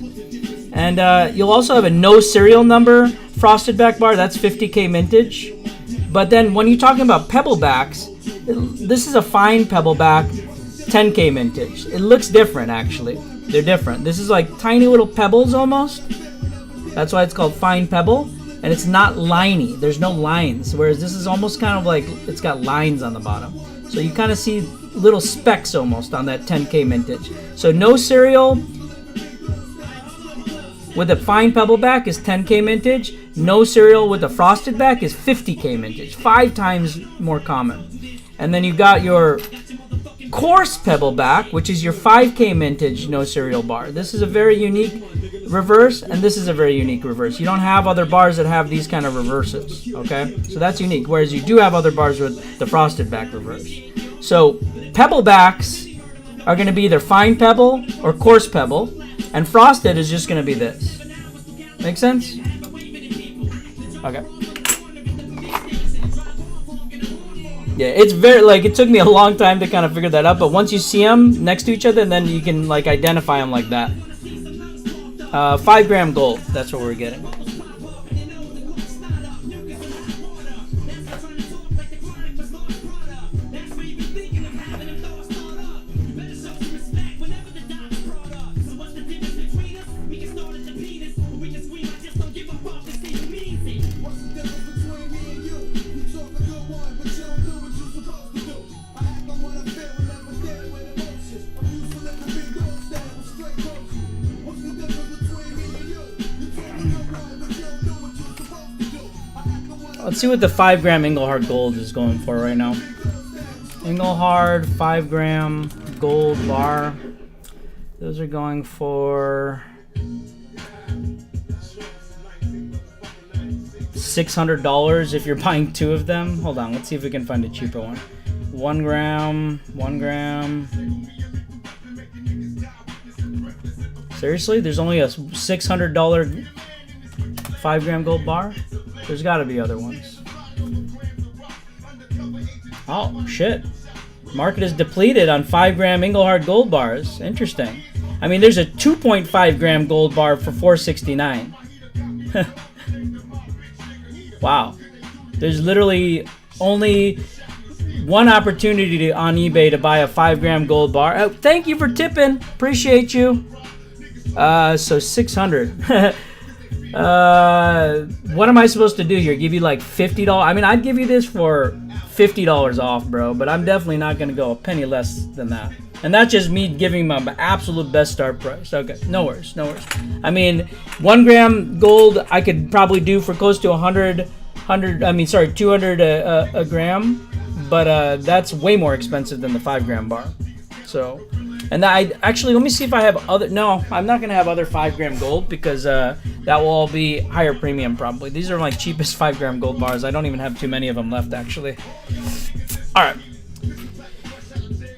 And you'll also have a no serial number frosted back bar. That's 50K mintage. But then when you're talking about pebblebacks, this is a fine pebbleback, 10K mintage. It looks different, actually. They're different. This is like tiny little pebbles almost. That's why it's called fine pebble. And it's not liney. There's no lines. Whereas this is almost kind of like, it's got lines on the bottom. So you kind of see little specks almost on that 10K mintage. So no serial with a fine pebbleback is 10K mintage. No serial with a frosted back is 50K mintage. 5 times more common. And then you got your coarse pebbleback, which is your 5K mintage no serial bar. This is a very unique reverse, and this is a very unique reverse. You don't have other bars that have these kind of reverses, okay? So that's unique, whereas you do have other bars with the frosted back reverse. So pebblebacks are going to be either fine pebble or coarse pebble, and frosted is just going to be this. Make sense? Okay. Yeah, it's very, like, it took me a long time to kind of figure that out, but once you see them next to each other, then you can, like, identify them like that. 5 gram gold, that's what we're getting. Let's see what the 5 gram Engelhard gold is going for right now. Engelhard 5 gram gold bar. Those are going for $600 if you're buying 2 of them. Hold on, let's see if we can find a cheaper one. 1 gram, 1 gram. Seriously? There's only a $600 5 gram gold bar? There's got to be other ones. Oh, shit. Market is depleted on 5 gram Engelhard gold bars. Interesting. I mean, there's a 2.5 gram gold bar for $469. Wow. There's literally only one opportunity on eBay to buy a 5 gram gold bar. Oh, thank you for tipping. Appreciate you. So 600. What am I supposed to do here? Give you like $50? I mean, I'd give you this for $50 off, bro, but I'm definitely not going to go a penny less than that. And that's just me giving my absolute best start price. Okay, no worries, no worries. I mean, 1 gram gold I could probably do for close to 200 a gram, but that's way more expensive than the 5 gram bar. So, and I actually, let me see if I have other, no, I'm not going to have other 5 gram gold because that will all be higher premium probably. These are my cheapest 5 gram gold bars. I don't even have too many of them left actually. All right.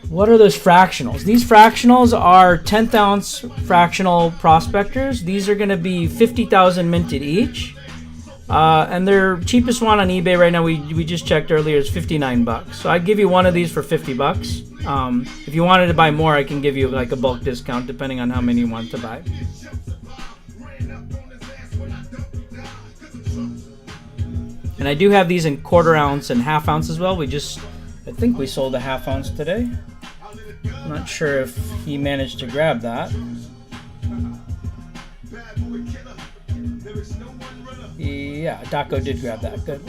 What are those fractionals? These fractionals are 10th ounce fractional prospectors. These are going to be 50,000 minted each. And their cheapest one on eBay right now, we just checked earlier, is $59. So I'd give you one of these for $50. If you wanted to buy more, I can give you like a bulk discount depending on how many you want to buy. And I do have these in 1/4 ounce and 1/2 ounce as well. I think we sold a 1/2 ounce today. I'm not sure if he managed to grab that. Yeah, Daco did grab that. Good.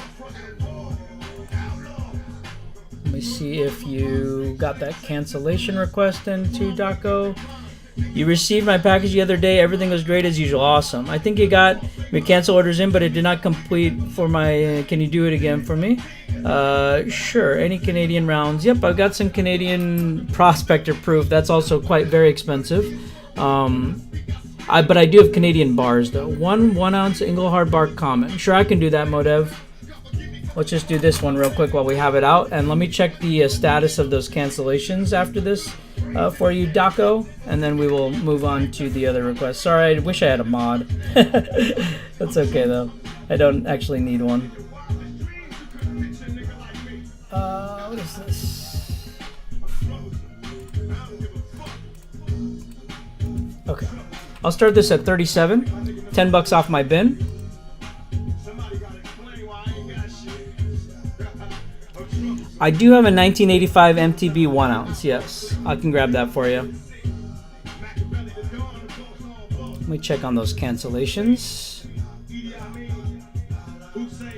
see if you got that cancellation request into Daco. You received my package the other day. Everything was great as usual. Awesome. I think you got my cancel orders in, but it did not complete for my... Can you do it again for me? Sure. Any Canadian rounds? Yep, I've got some Canadian Prospector proof. That's also quite very expensive. But I do have Canadian bars, though. 1 ounce Engelhard bar common. Sure, I can do that, Modev. Let's just do this one real quick while we have it out. And let me check the status of those cancellations after this for you, Daco. And then we will move on to the other requests. Sorry, I wish I had a mod. That's okay, though. I don't actually need one. What is this? Okay. I'll start this at 37. 10 bucks off my bin. I do have a 1985 MTB 1 ounce. Yes, I can grab that for you. Let me check on those cancellations.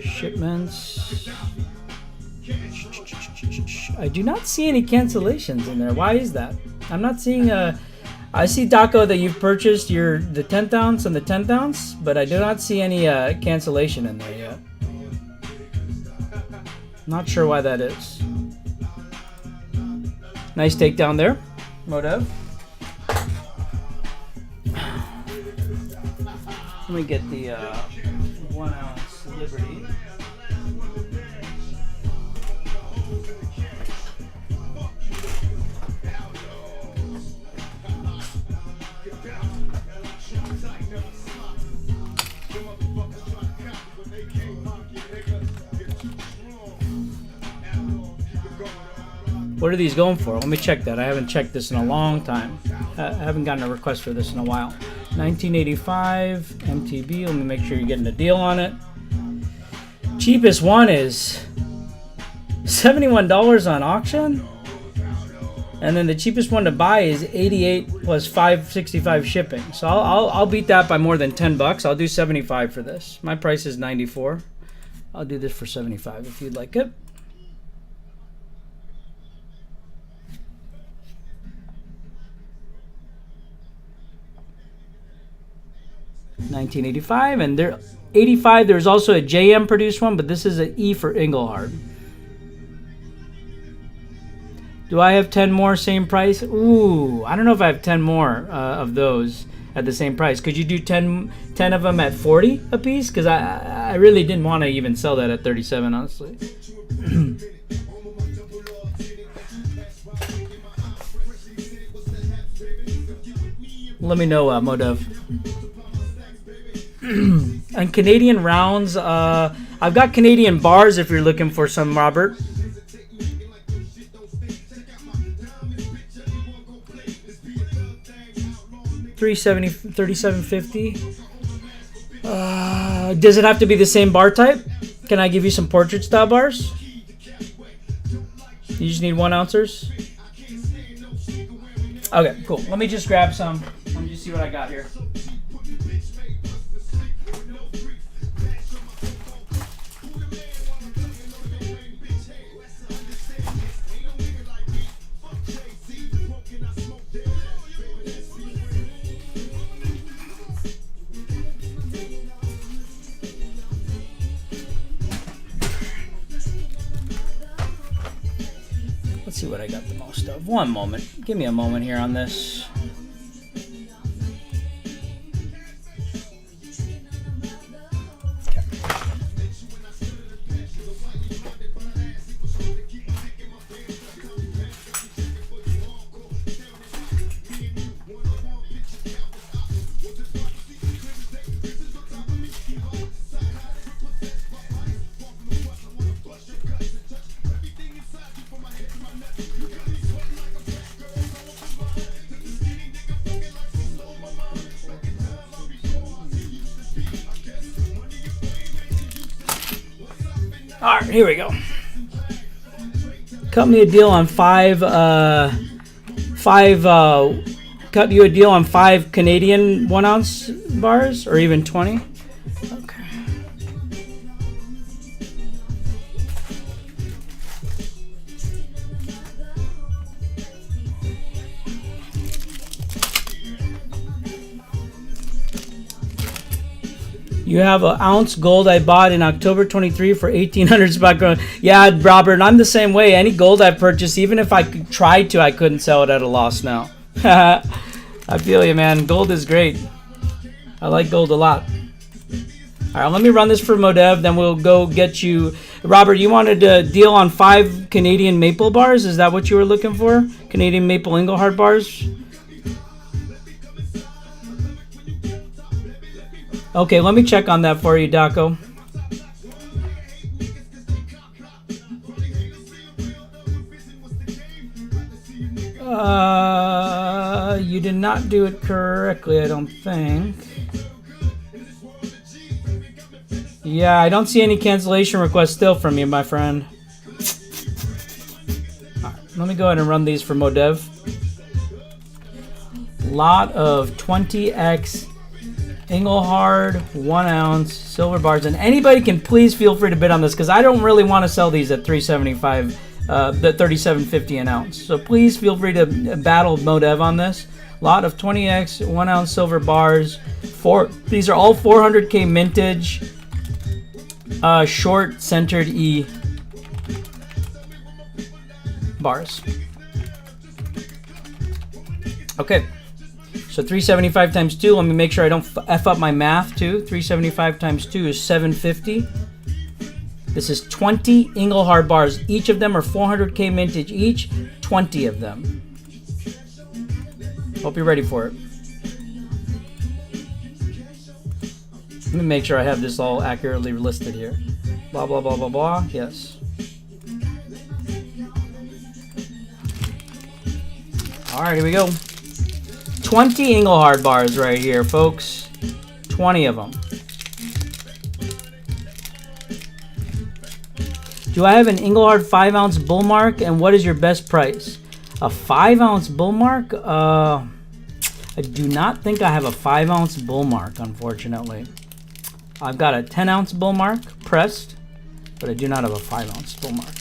Shipments. I do not see any cancellations in there. Why is that? I'm not seeing a... I see, Daco, that you've purchased the 10th ounce and the 10th ounce, but I do not see any cancellation in there yet. Not sure why that is. Nice takedown there, Modev. Let me get the 1 ounce Liberty. What are these going for? Let me check that. I haven't checked this in a long time. I haven't gotten a request for this in a while. 1985 MTB. Let me make sure you're getting a deal on it. Cheapest one is $71 on auction. And then the cheapest one to buy is $88 plus $5.65 shipping. So I'll beat that by more than 10 bucks. I'll do 75 for this. My price is 94. I'll do this for 75 if you'd like it. 1985, and there 85. There's also a JM produced one, but this is an E for Engelhard. Do I have 10 more same price? Ooh, I don't know if I have 10 more of those at the same price. Could you do 10 of them at 40 a piece? Because I really didn't want to even sell that at 37, honestly. Let me know, Modev. And Canadian rounds, I've got Canadian bars if you're looking for some, Robert. $37.50. Does it have to be the same bar type? Can I give you some portrait style bars? You just need 1 ounces? Okay, cool. Let me just grab some. Let me just see what I got here. Let's see what I got the most of. One moment. Give me a moment here on this. All right, here we go. Cut me a deal on cut you a deal on 5 Canadian 1 ounce bars, or even 20. Okay. You have an ounce gold I bought in October 23 for 1,800 spot growth. Yeah, Robert, I'm the same way. Any gold I purchased, even if I tried to, I couldn't sell it at a loss now. I feel you, man. Gold is great. I like gold a lot. All right, let me run this for Modev, then we'll go get you. Robert, you wanted a deal on 5 Canadian maple bars? Is that what you were looking for? Canadian maple Engelhard bars? Okay, let me check on that for you, Daco. You did not do it correctly, I don't think. Yeah, I don't see any cancellation requests still from you, my friend. All right, let me go ahead and run these for Modev. Lot of 20x Engelhard 1 ounce silver bars, and anybody can please feel free to bid on this because I don't really want to sell these at $375, the $37.50 an ounce. So please feel free to battle Modev on this. Lot of 20x 1 ounce silver bars. These are all 400K mintage. Short centered E bars. Okay, so 375 times 2. Let me make sure I don't F up my math too. 375 times 2 is 750. This is 20 Engelhard bars. Each of them are 400K mintage each. 20 of them. Hope you're ready for it. Let me make sure I have this all accurately listed here. Blah, blah, blah, blah, blah. Yes. All right, here we go. 20 Engelhard bars right here, folks. 20 of them. Do I have an Engelhard 5 ounce bull mark? And what is your best price? A 5 ounce bull mark? I do not think I have a 5 ounce bull mark, unfortunately. I've got a 10 ounce bull mark pressed, but I do not have a 5 ounce bull mark.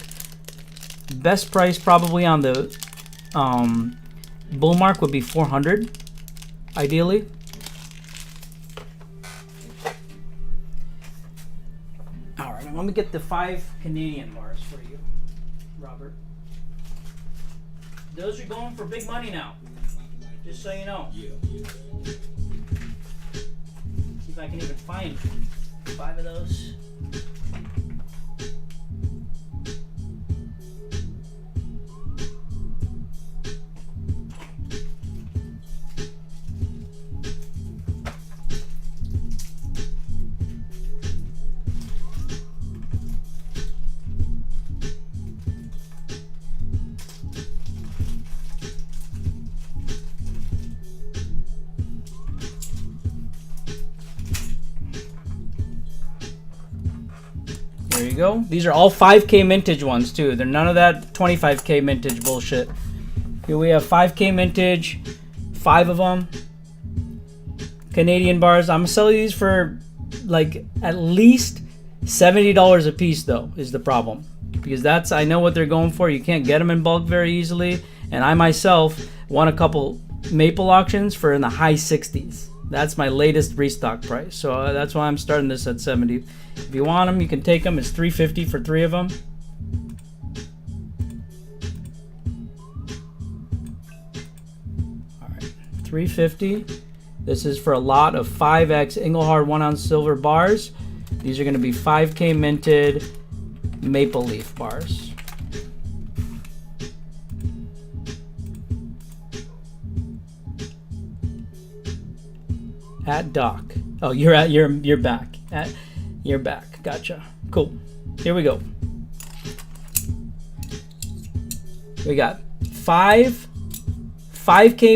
Best price probably on the bull mark would be 400, ideally. All right, let me get the 5 Canadian bars for you, Robert. Those are going for big money now, just so you know. See if I can even find 5 of those. There you go. These are all 5K mintage ones too. They're none of that 25K mintage bullshit. Here we have 5K mintage, 5 of them. Canadian bars. I'm gonna sell these for like at least $70 a piece though, is the problem. Because that's, I know what they're going for. You can't get them in bulk very easily. And I myself won a couple maple auctions for in the high 60s. That's my latest restock price. So that's why I'm starting this at 70. If you want them, you can take them. It's $350 for 3 of them. All right, $350. This is for a lot of 5X Engelhard 1 ounce silver bars. These are going to be 5K minted maple leaf bars. At dock. Oh, you're back. You're back. Gotcha. Cool. Here we go. We got 5K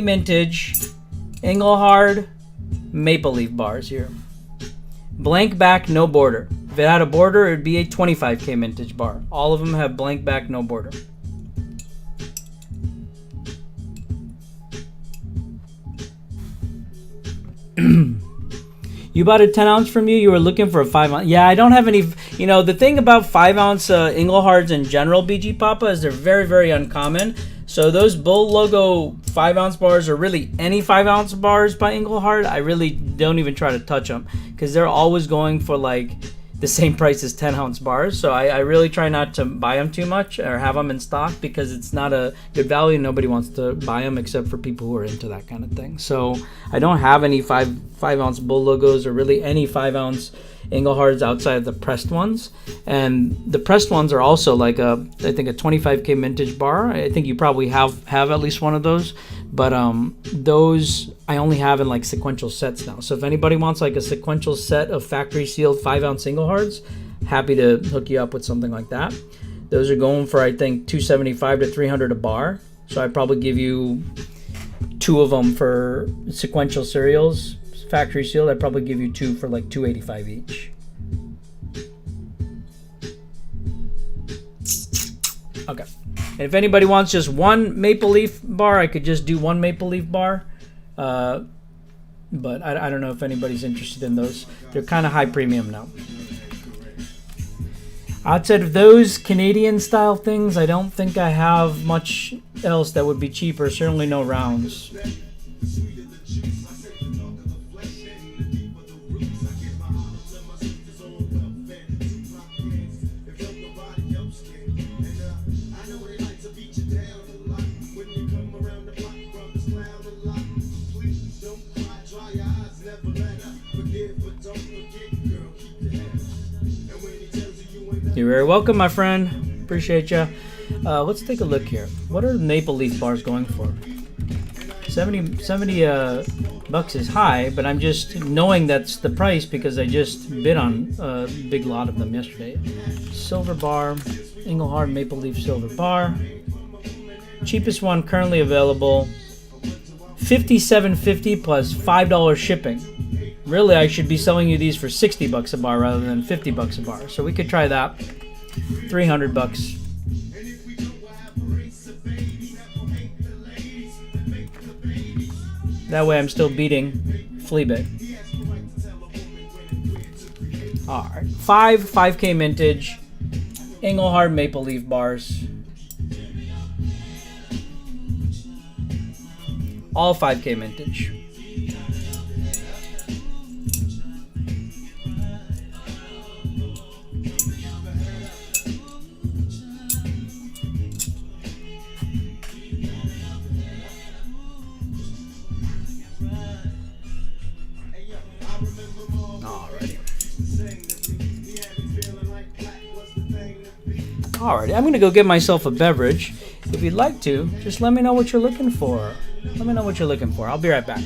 mintage Engelhard maple leaf bars here. Blank back, no border. If it had a border, it would be a 25K mintage bar. All of them have blank back, no border. You bought a 10 ounce from you were looking for a 5 ounce. Yeah, I don't have any. You know, the thing about 5 ounce Engelhards in general, BG Papa, is they're very, very uncommon. So those Bull logo 5-ounce bars, or really any 5-ounce bars by Engelhard, I really don't even try to touch them because they're always going for like the same price as 10-ounce bars. So I really try not to buy them too much or have them in stock because it's not a good value. Nobody wants to buy them except for people who are into that kind of thing. So I don't have any 5-ounce Bull logos or really any 5-ounce Engelhards outside of the pressed ones. And the pressed ones are also like I think a 25K vintage bar. I think you probably have at least one of those. But those I only have in like sequential sets now. So if anybody wants like a sequential set of factory sealed 5-ounce Engelhards, happy to hook you up with something like that. Those are going for I think $275 to $300 a bar. So I'd probably give you 2 of them for sequential serials. Factory sealed, I'd probably give you 2 for like $285 each. Okay. And if anybody wants just one maple leaf bar, I could just do one maple leaf bar. But I don't know if anybody's interested in those. They're kind of high premium now. Outside of those Canadian style things, I don't think I have much else that would be cheaper. Certainly no rounds. You're very welcome, my friend. Appreciate you. Let's take a look here. What are maple leaf bars going for? 70 bucks is high, but I'm just knowing that's the price because I just bid on a big lot of them yesterday. Silver bar, Engelhard maple leaf silver bar. Cheapest one currently available, $57.50 plus $5 shipping. Really, I should be selling you these for 60 bucks a bar rather than 50 bucks a bar. So we could try that. 300 bucks. That way I'm still beating Fleabit. All right. 5K vintage Engelhard maple leaf bars. All 5K vintage. Alrighty, I'm gonna go get myself a beverage. If you'd like to, just let me know what you're looking for. Let me know what you're looking for. I'll be right back.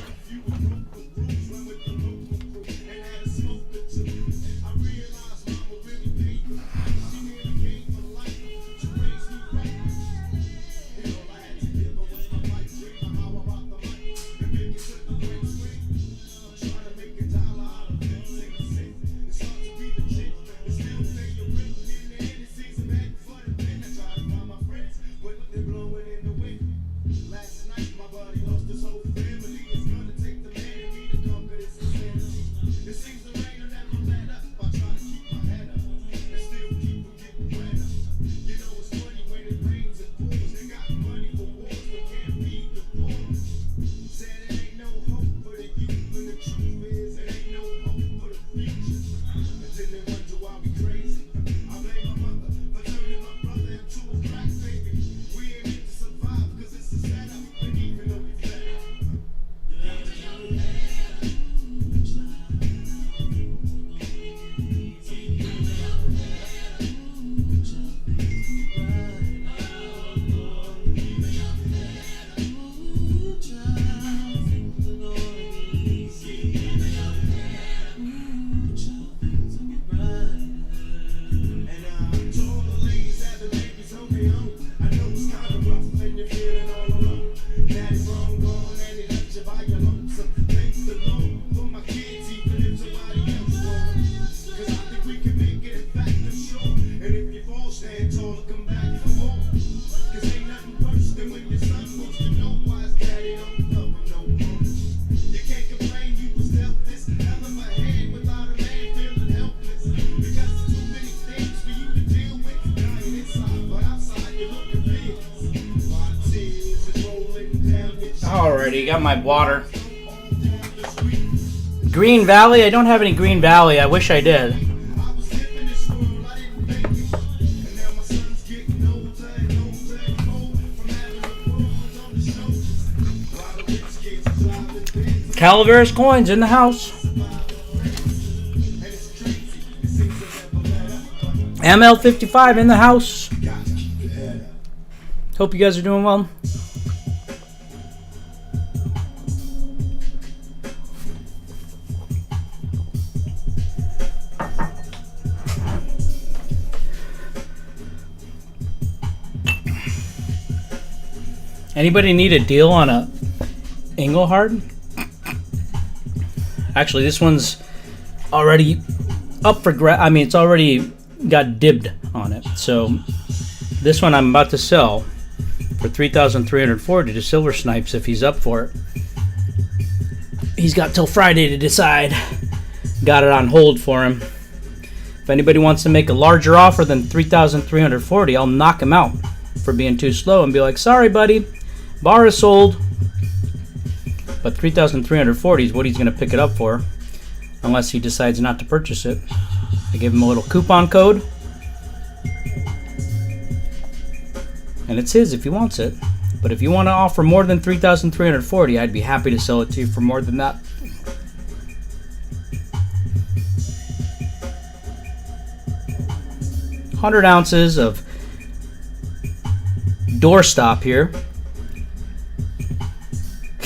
already. Got my water. Green Valley? I don't have any Green Valley. I wish I did. Calaveras coins in the house. ML55 in the house. Hope you guys are doing well. Anybody need a deal on a Engelhard? Actually, this one's already up for grab. I mean, it's already got dibbed on it. So this one I'm about to sell for 3,340 to Silver Snipes if he's up for it. He's got till Friday to decide. Got it on hold for him. If anybody wants to make a larger offer than 3,340, I'll knock him out for being too slow and be like, sorry, buddy, bar is sold. But 3,340 is what he's going to pick it up for, unless he decides not to purchase it. I give him a little coupon code, and it's his if he wants it. But if you want to offer more than 3,340, I'd be happy to sell it to you for more than that. $100 ounces of doorstop here.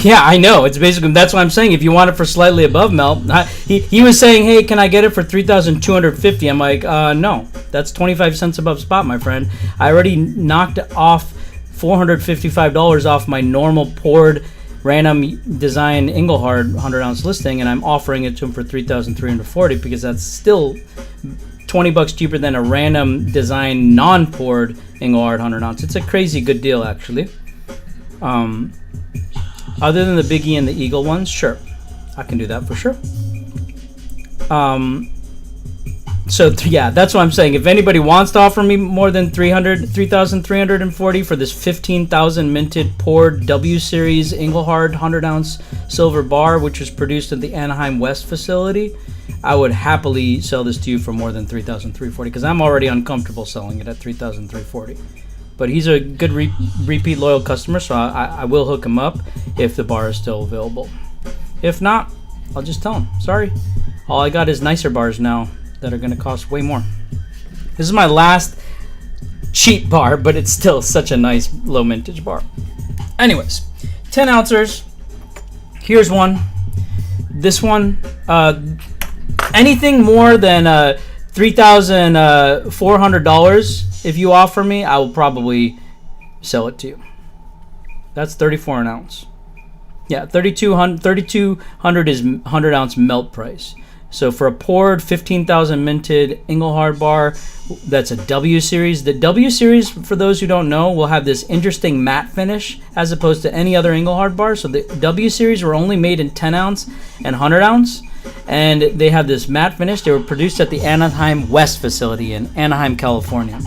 Yeah, I know. It's basically, that's what I'm saying. If you want it for slightly above melt, he was saying, hey, can I get it for 3,250? I'm like, no, that's 25 cents above spot, my friend. I already knocked off $455 off my normal poured random design Engelhard 100 ounce listing, and I'm offering it to him for 3,340 because that's still 20 bucks cheaper than a random design non-poured Engelhard 100 ounce. It's a crazy good deal, actually. Other than the Biggie and the Eagle ones, sure, I can do that for sure. So yeah, that's what I'm saying. If anybody wants to offer me more than 3,340 for this 15,000 minted poured W Series Engelhard 100 ounce silver bar, which was produced at the Anaheim West facility, I would happily sell this to you for more than 3,340 because I'm already uncomfortable selling it at 3,340. But he's a good repeat loyal customer, so I will hook him up if the bar is still available. If not, I'll just tell him, sorry. All I got is nicer bars now that are going to cost way more. This is my last cheap bar, but it's still such a nice low mintage bar. Anyways, 10 ouncers. Here's one. This one, anything more than $3,400, if you offer me, I will probably sell it to you. That's 34 an ounce. Yeah, 3,200 is 100 ounce melt price. So for a poured 15,000 minted Engelhard bar, that's a W series. The W series, for those who don't know, will have this interesting matte finish as opposed to any other Engelhard bar. So the W series were only made in 10 ounce and 100 ounce. And they have this matte finish. They were produced at the Anaheim West facility in Anaheim, California.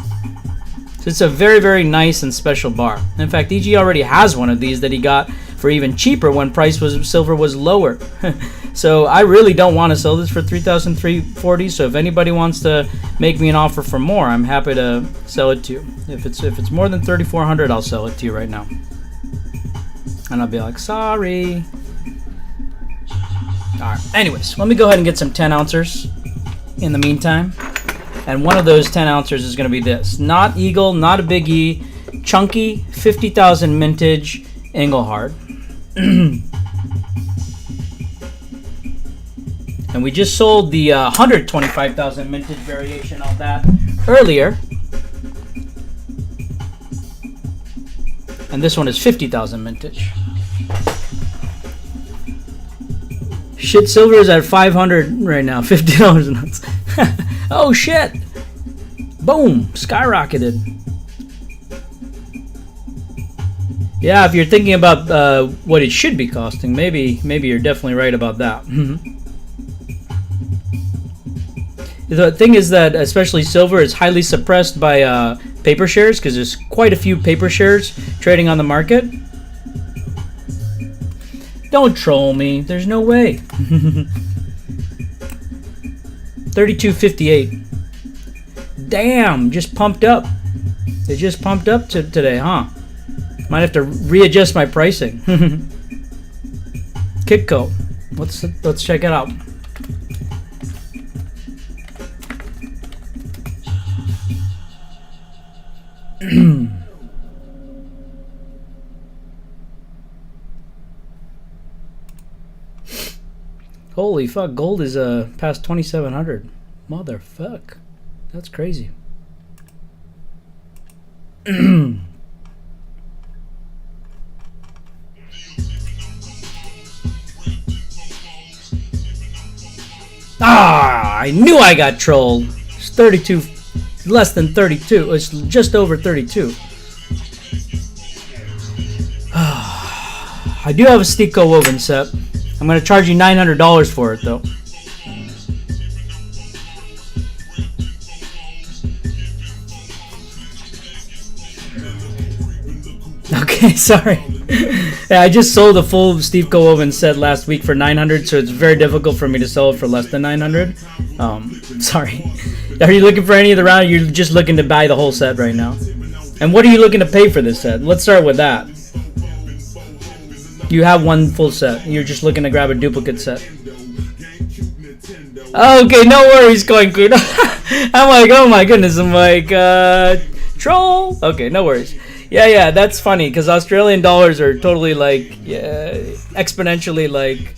So it's a very, very nice and special bar. In fact, EG already has one of these that he got for even cheaper when silver was lower. So I really don't want to sell this for 3,340. So if anybody wants to make me an offer for more, I'm happy to sell it to you. If it's more than 3,400, I'll sell it to you right now. And I'll be like, sorry. Alright, anyways, let me go ahead and get some 10 ouncers in the meantime. And one of those 10 ouncers is going to be this. Not Eagle, not a Big E, chunky 50,000 mintage Engelhard. And we just sold the 125,000 mintage variation of that earlier. And this one is 50,000 mintage. Shit, silver is at 500 right now, $50 an ounce. Oh shit! Boom! Skyrocketed. Yeah, if you're thinking about what it should be costing, maybe you're definitely right about that. The thing is that especially silver is highly suppressed by paper shares because there's quite a few paper shares trading on the market. Don't troll me. There's no way. 32.58. Damn, just pumped up. They just pumped up today, huh? Might have to readjust my pricing. Kitco. Let's check it out. Holy fuck, gold is past 2,700. Motherfuck. That's crazy. Ah, I knew I got trolled. It's 32, less than 32. It's just over 32. I do have a Stico woven set. I'm going to charge you $900 for it, though. Okay, sorry. Yeah, I just sold a full Steve Co-Woven set last week for $900, so it's very difficult for me to sell it for less than $900. Sorry. Are you looking for any of the round? Or you're just looking to buy the whole set right now? And what are you looking to pay for this set? Let's start with that. You have one full set. You're just looking to grab a duplicate set. Okay, no worries, Coin Queen. I'm like, oh my goodness. I'm like, troll. Okay, no worries. Yeah, that's funny because Australian dollars are totally like exponentially like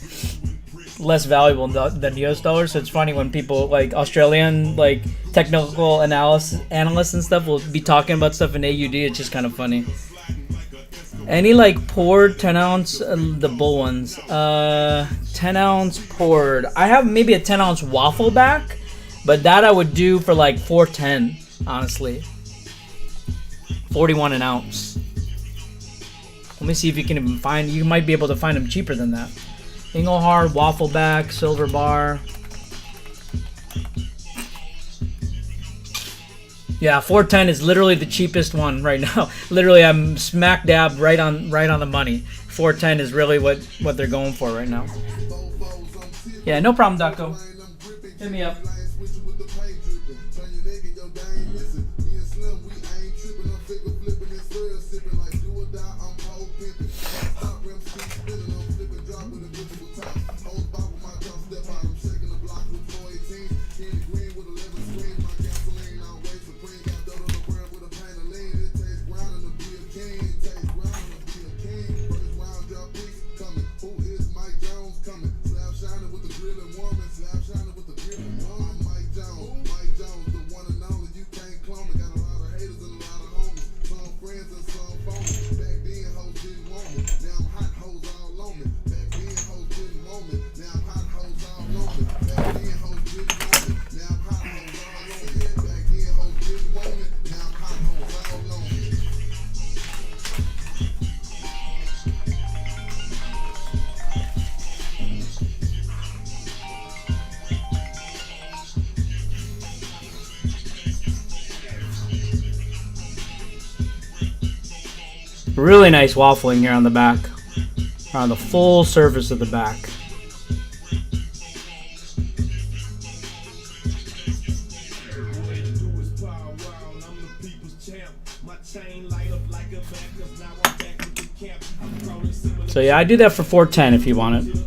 less valuable than US dollars. So it's funny when people like Australian like technical analysts and stuff will be talking about stuff in AUD. It's just kind of funny. Any like poured 10 ounce the bull ones 10 ounce poured. I have maybe a 10 ounce waffle back, but that I would do for like $4.10 honestly. 41 an ounce. Let me see if you can even find. You might be able to find them cheaper than that. Engelhard waffle back silver bar. Yeah, 410 is literally the cheapest one right now. Literally, I'm smack dab right on the money. 410 is really what they're going for right now. Yeah, no problem, Daco. Hit me up. Really nice waffling here on the back, on the full surface of the back. So yeah, I do that for $4.10 if you want it.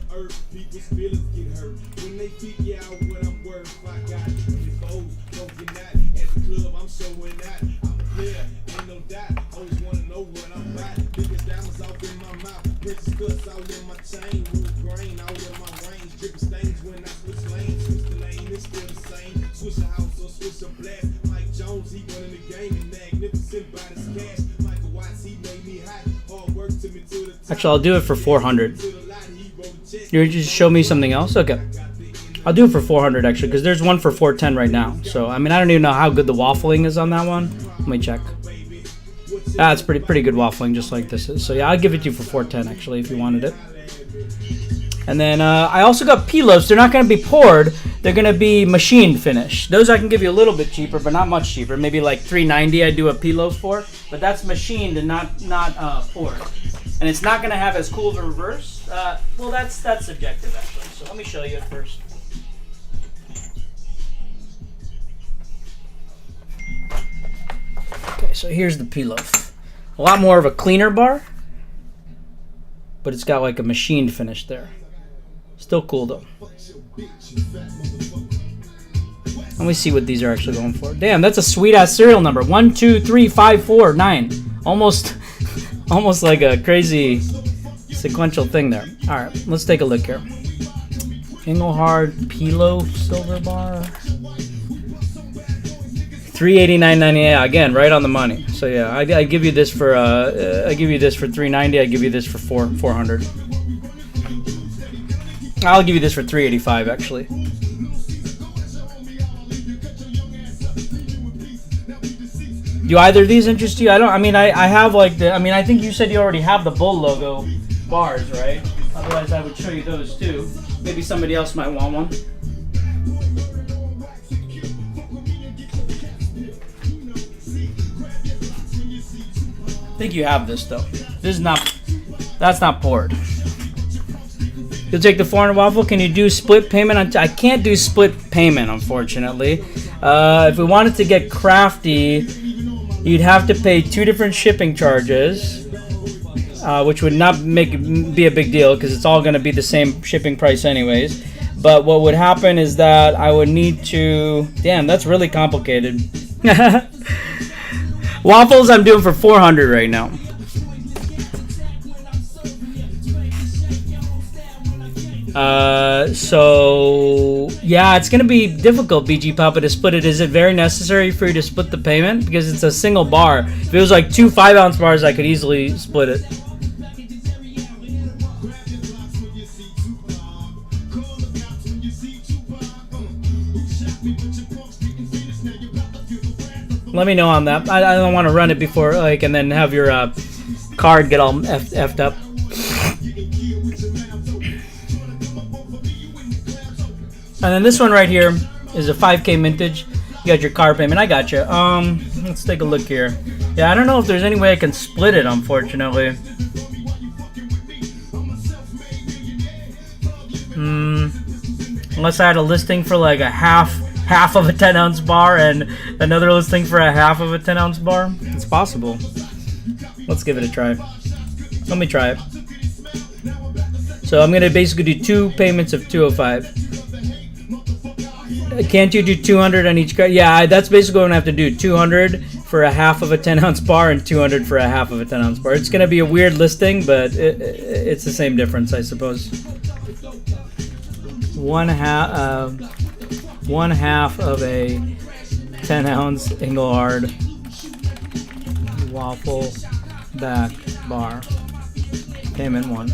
Actually, I'll do it for $400. You just show me something else? Okay. I'll do it for $400 actually, because there's one for $410 right now. So, I mean, I don't even know how good the waffling is on that one. Let me check. Ah, it's pretty good waffling, just like this is. So, yeah, I'll give it to you for $410 actually, if you wanted it. And then I also got pillows. They're not going to be poured. They're going to be machine finish. Those I can give you a little bit cheaper, but not much cheaper. Maybe like $3.90 I do a pillows for. But that's machined and not poured. and it's not going to have as cool of a reverse. Well, that's subjective actually. So let me show you it first. Okay, so here's the P-Loaf. A lot more of a cleaner bar, but it's got like a machined finish there. Still cool though. Let me see what these are actually going for. Damn, that's a sweet ass serial number. 1, 2, 3, 5, 4, 9. Almost like a crazy sequential thing there. All right, let's take a look here. Engelhard P-Loaf silver bar. $389.98 again, right on the money. So yeah, I give you this for $390. I give you this for $400. I'll give you this for $385 actually. Do either of these interest you? I have like I think you said you already have the Bull logo bars, right? Otherwise I would show you those too. Maybe somebody else might want one. I think you have this though. That's not poured. You'll take the 400 waffle. Can you do split payment? I can't do split payment, unfortunately. If we wanted to get crafty, you'd have to pay 2 different shipping charges, which would not be a big deal because it's all going to be the same shipping price anyways. But what would happen is that I would need to... Damn, that's really complicated. Waffles I'm doing for $400 right now. So yeah, it's gonna be difficult, BG Papa, to split it. Is it very necessary for you to split the payment? Because it's a single bar. If it was like 2 5-ounce bars, I could easily split it. Let me know on that. I don't want to run it before, and then have your card get all effed up. And then this one right here is a 5K mintage. You got your car payment. I got you. Let's take a look here. Yeah, I don't know if there's any way I can split it, unfortunately. Unless I had a listing for like a half of a 10-ounce bar and another listing for a half of a 10-ounce bar. It's possible. Let's give it a try. Let me try it. So I'm gonna basically do 2 payments of $205. Can't you do 200 on each card? Yeah, that's basically what I'm gonna have to do. 200 for a half of a 10-ounce bar and 200 for a half of a 10-ounce bar. It's gonna be a weird listing, but it's the same difference, I suppose. One half of a 10-ounce Engelhard waffle back bar. Payment 1.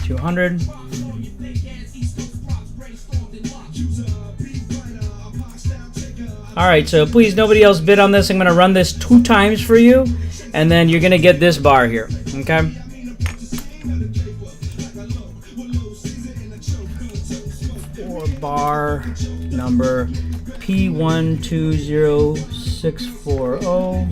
200. Alright, so please nobody else bid on this. I'm going to run this 2 times for you, and then you're going to get this bar here, okay? For bar number P120640.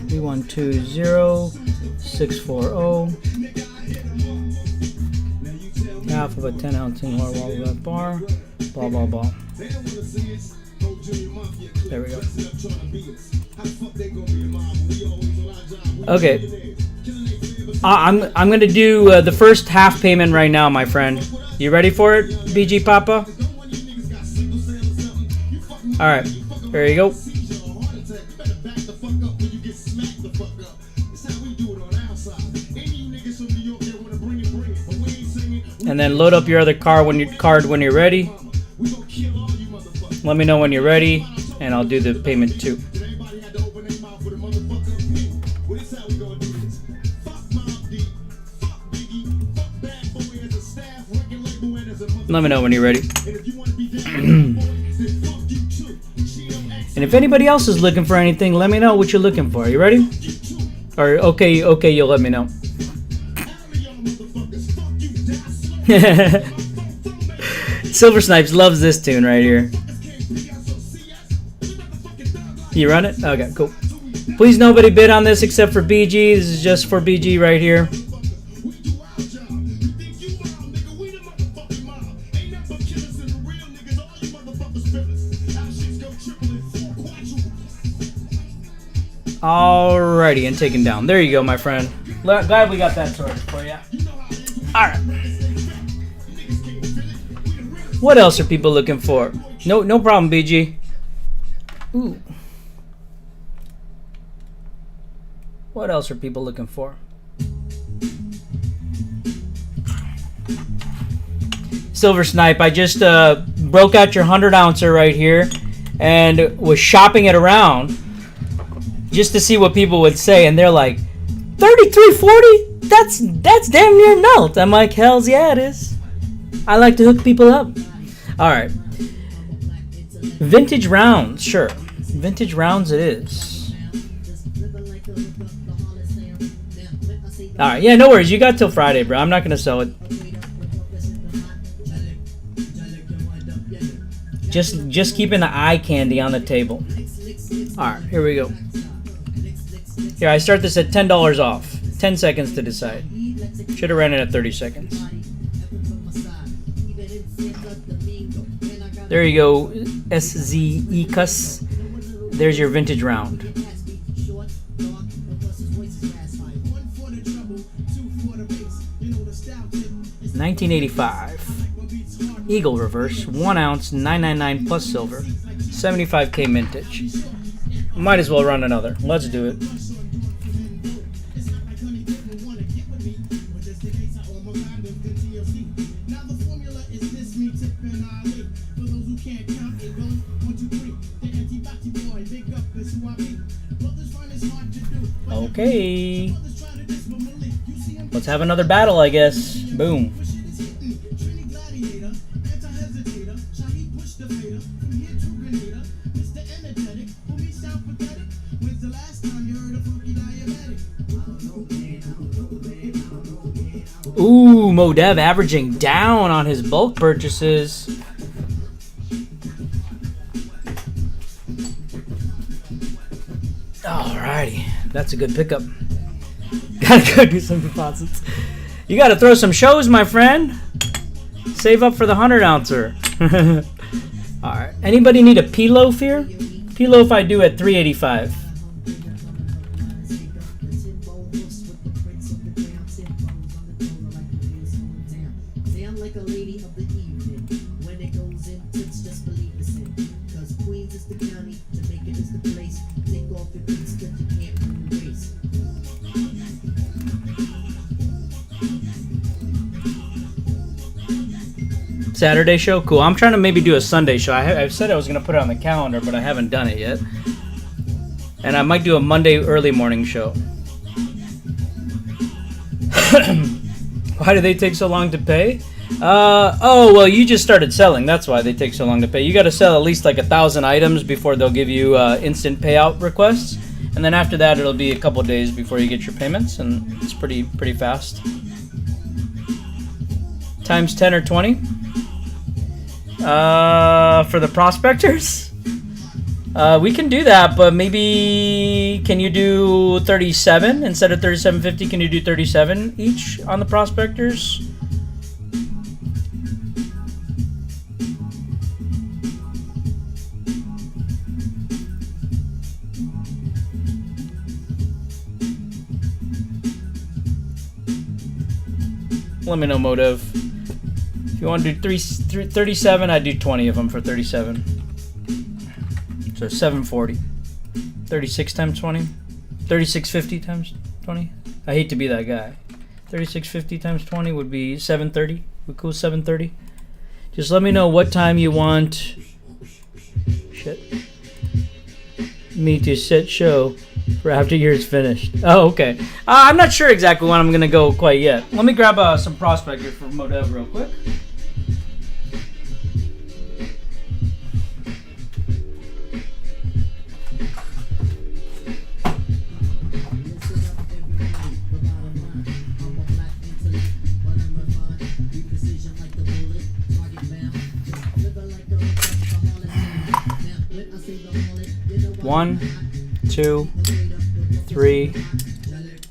P120640. Half of a 10-ounce Engelhard bar. Blah, blah, blah. There we go. Okay. I'm gonna do the first half payment right now, my friend. You ready for it, BG Papa? All right. There you go. And then load up your other card when you're ready. Let me know when you're ready, and I'll do the payment too. Let me know when you're ready. And if anybody else is looking for anything, let me know what you're looking for. Are you ready? Or okay, you'll let me know. Silver Snipes loves this tune right here. You run it? Okay, cool. Please nobody bid on this except for BG. This is just for BG right here. Alrighty, and taken down. There you go, my friend. Glad we got that sorted for you. Alright. What else are people looking for? No problem, BG. Ooh. What else are people looking for? Silver Snipe, I just broke out your 100-ouncer right here and was shopping it around just to see what people would say, and they're like, 33.40? That's damn near melt. I'm like, hells yeah, it is. I like to hook people up. All right. Vintage rounds, sure. Vintage rounds it is. All right, yeah, no worries. You got till Friday, bro. I'm not gonna sell it. Just keeping the eye candy on the table. All right, here we go. Here, I start this at $10 off. 10 seconds to decide. Should have ran it at 30 seconds. There you go, SZE-Cus. There's your vintage round. 1985. Eagle reverse, 1 ounce, 999 plus silver, 75K mintage. Might as well run another. Let's do it. Okay. Let's have another battle, I guess. Boom. Ooh, Modev averaging down on his bulk purchases. Alrighty, that's a good pickup. Gotta go do some deposits. You gotta throw some shows, my friend. Save up for the 100-ouncer. Alright, anybody need a P-loaf here? P-loaf I do at 385. Saturday show? Cool. I'm trying to maybe do a Sunday show. I said I was going to put it on the calendar, but I haven't done it yet. And I might do a Monday early morning show. Why do they take so long to pay? Oh, well, you just started selling. That's why they take so long to pay. You got to sell at least like 1,000 items before they'll give you instant payout requests. And then after that, it'll be a couple days before you get your payments. And it's pretty fast. Times 10 or 20. For the prospectors, we can do that, but maybe can you do 37 instead of 37.50? Can you do 37 each on the prospectors? Let me know, Motive. If you want to do 37, I'd do 20 of them for 37. So 740. 36 times 20. 3650 times 20. I hate to be that guy. 3650 times 20 would be 730. We cool 730. Just let me know what time you want. Shit. Me to set show for after year's finished. Oh, okay. I'm not sure exactly when I'm gonna go quite yet. Let me grab some prospector for Modev real quick. One, two, 3,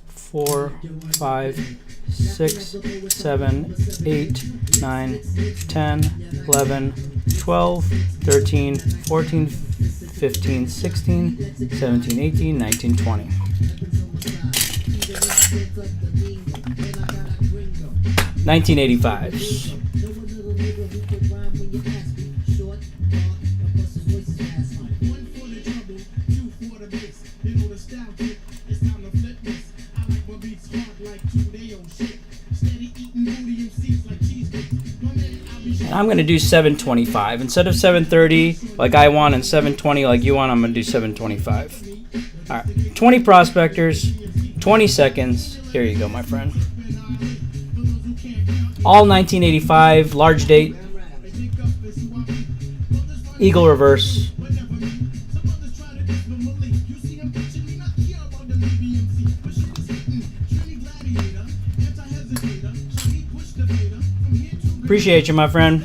4, 5, 6, 7, 8, 9, 10, 11, 12, 13, 14, 15, 16, 17, 18, 19, 20. $19.85s. I'm going to do 725 instead of 730 like I want and 720 like you want. I'm going to do 725. All right, 20 prospectors, 20 seconds. Here you go, my friend. All 1985, large date, eagle reverse. Appreciate you, my friend.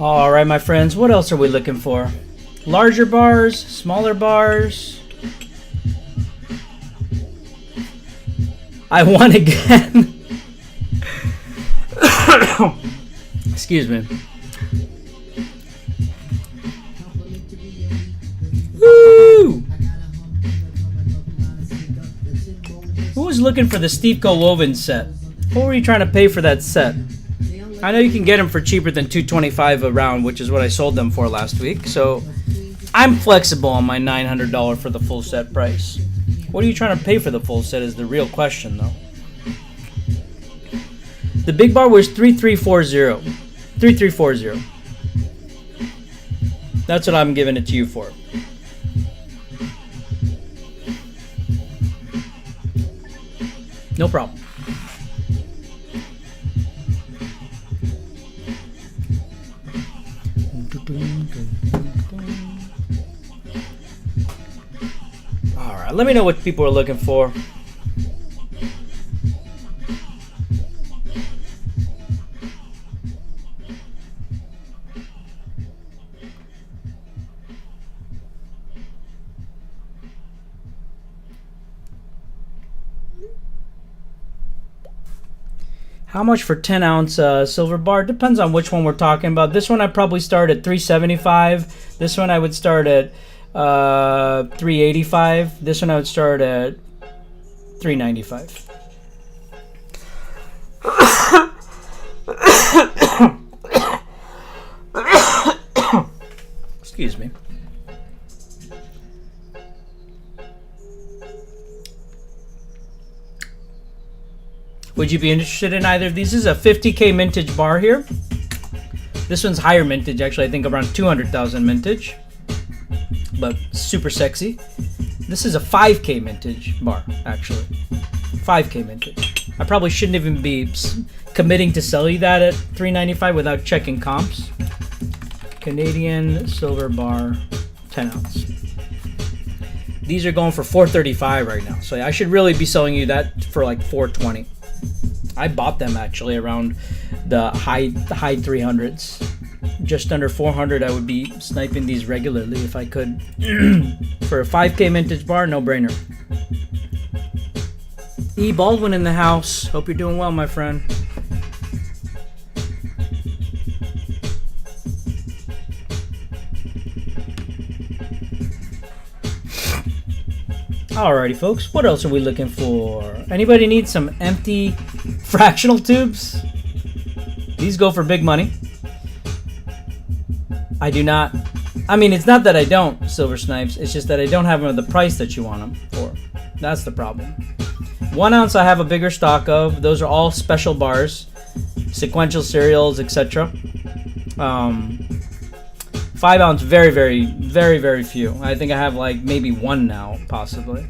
All right, my friends, what else are we looking for? Larger bars, smaller bars. I won again. Excuse me. Woo! Who was looking for the Steve Woven set? What were you trying to pay for that set? I know you can get them for cheaper than $225 a round, which is what I sold them for last week. So I'm flexible on my $900 for the full set price. What are you trying to pay for the full set is the real question, though. The big bar was 3340. 3340. That's what I'm giving it to you for. No problem. All right, let me know what people are looking for. How much for 10-ounce silver bar? Depends on which one we're talking about. This one I probably start at $375. This one I would start at $385. This one I would start at $395. Excuse me. Would you be interested in either of these? This is a 50K mintage bar here. This one's higher mintage, actually. I think around 200,000 mintage, but super sexy. This is a 5K mintage bar, actually. 5K mintage. I probably shouldn't even be committing to sell you that at $395 without checking comps. Canadian silver bar, 10 ounce. These are going for $435 right now, so I should really be selling you that for like $420. I bought them actually around the high 300s. Just under 400, I would be sniping these regularly if I could. For a 5K mintage bar, no brainer. E. Baldwin in the house. Hope you're doing well, my friend. Alrighty, folks. What else are we looking for? Anybody need some empty fractional tubes? These go for big money. I do not. I mean, it's not that I don't, Silver Snipes. It's just that I don't have them at the price that you want them for. That's the problem. 1 ounce I have a bigger stock of. Those are all special bars. Sequential cereals, etc. 5 ounce, very few. I think I have like maybe one now, possibly.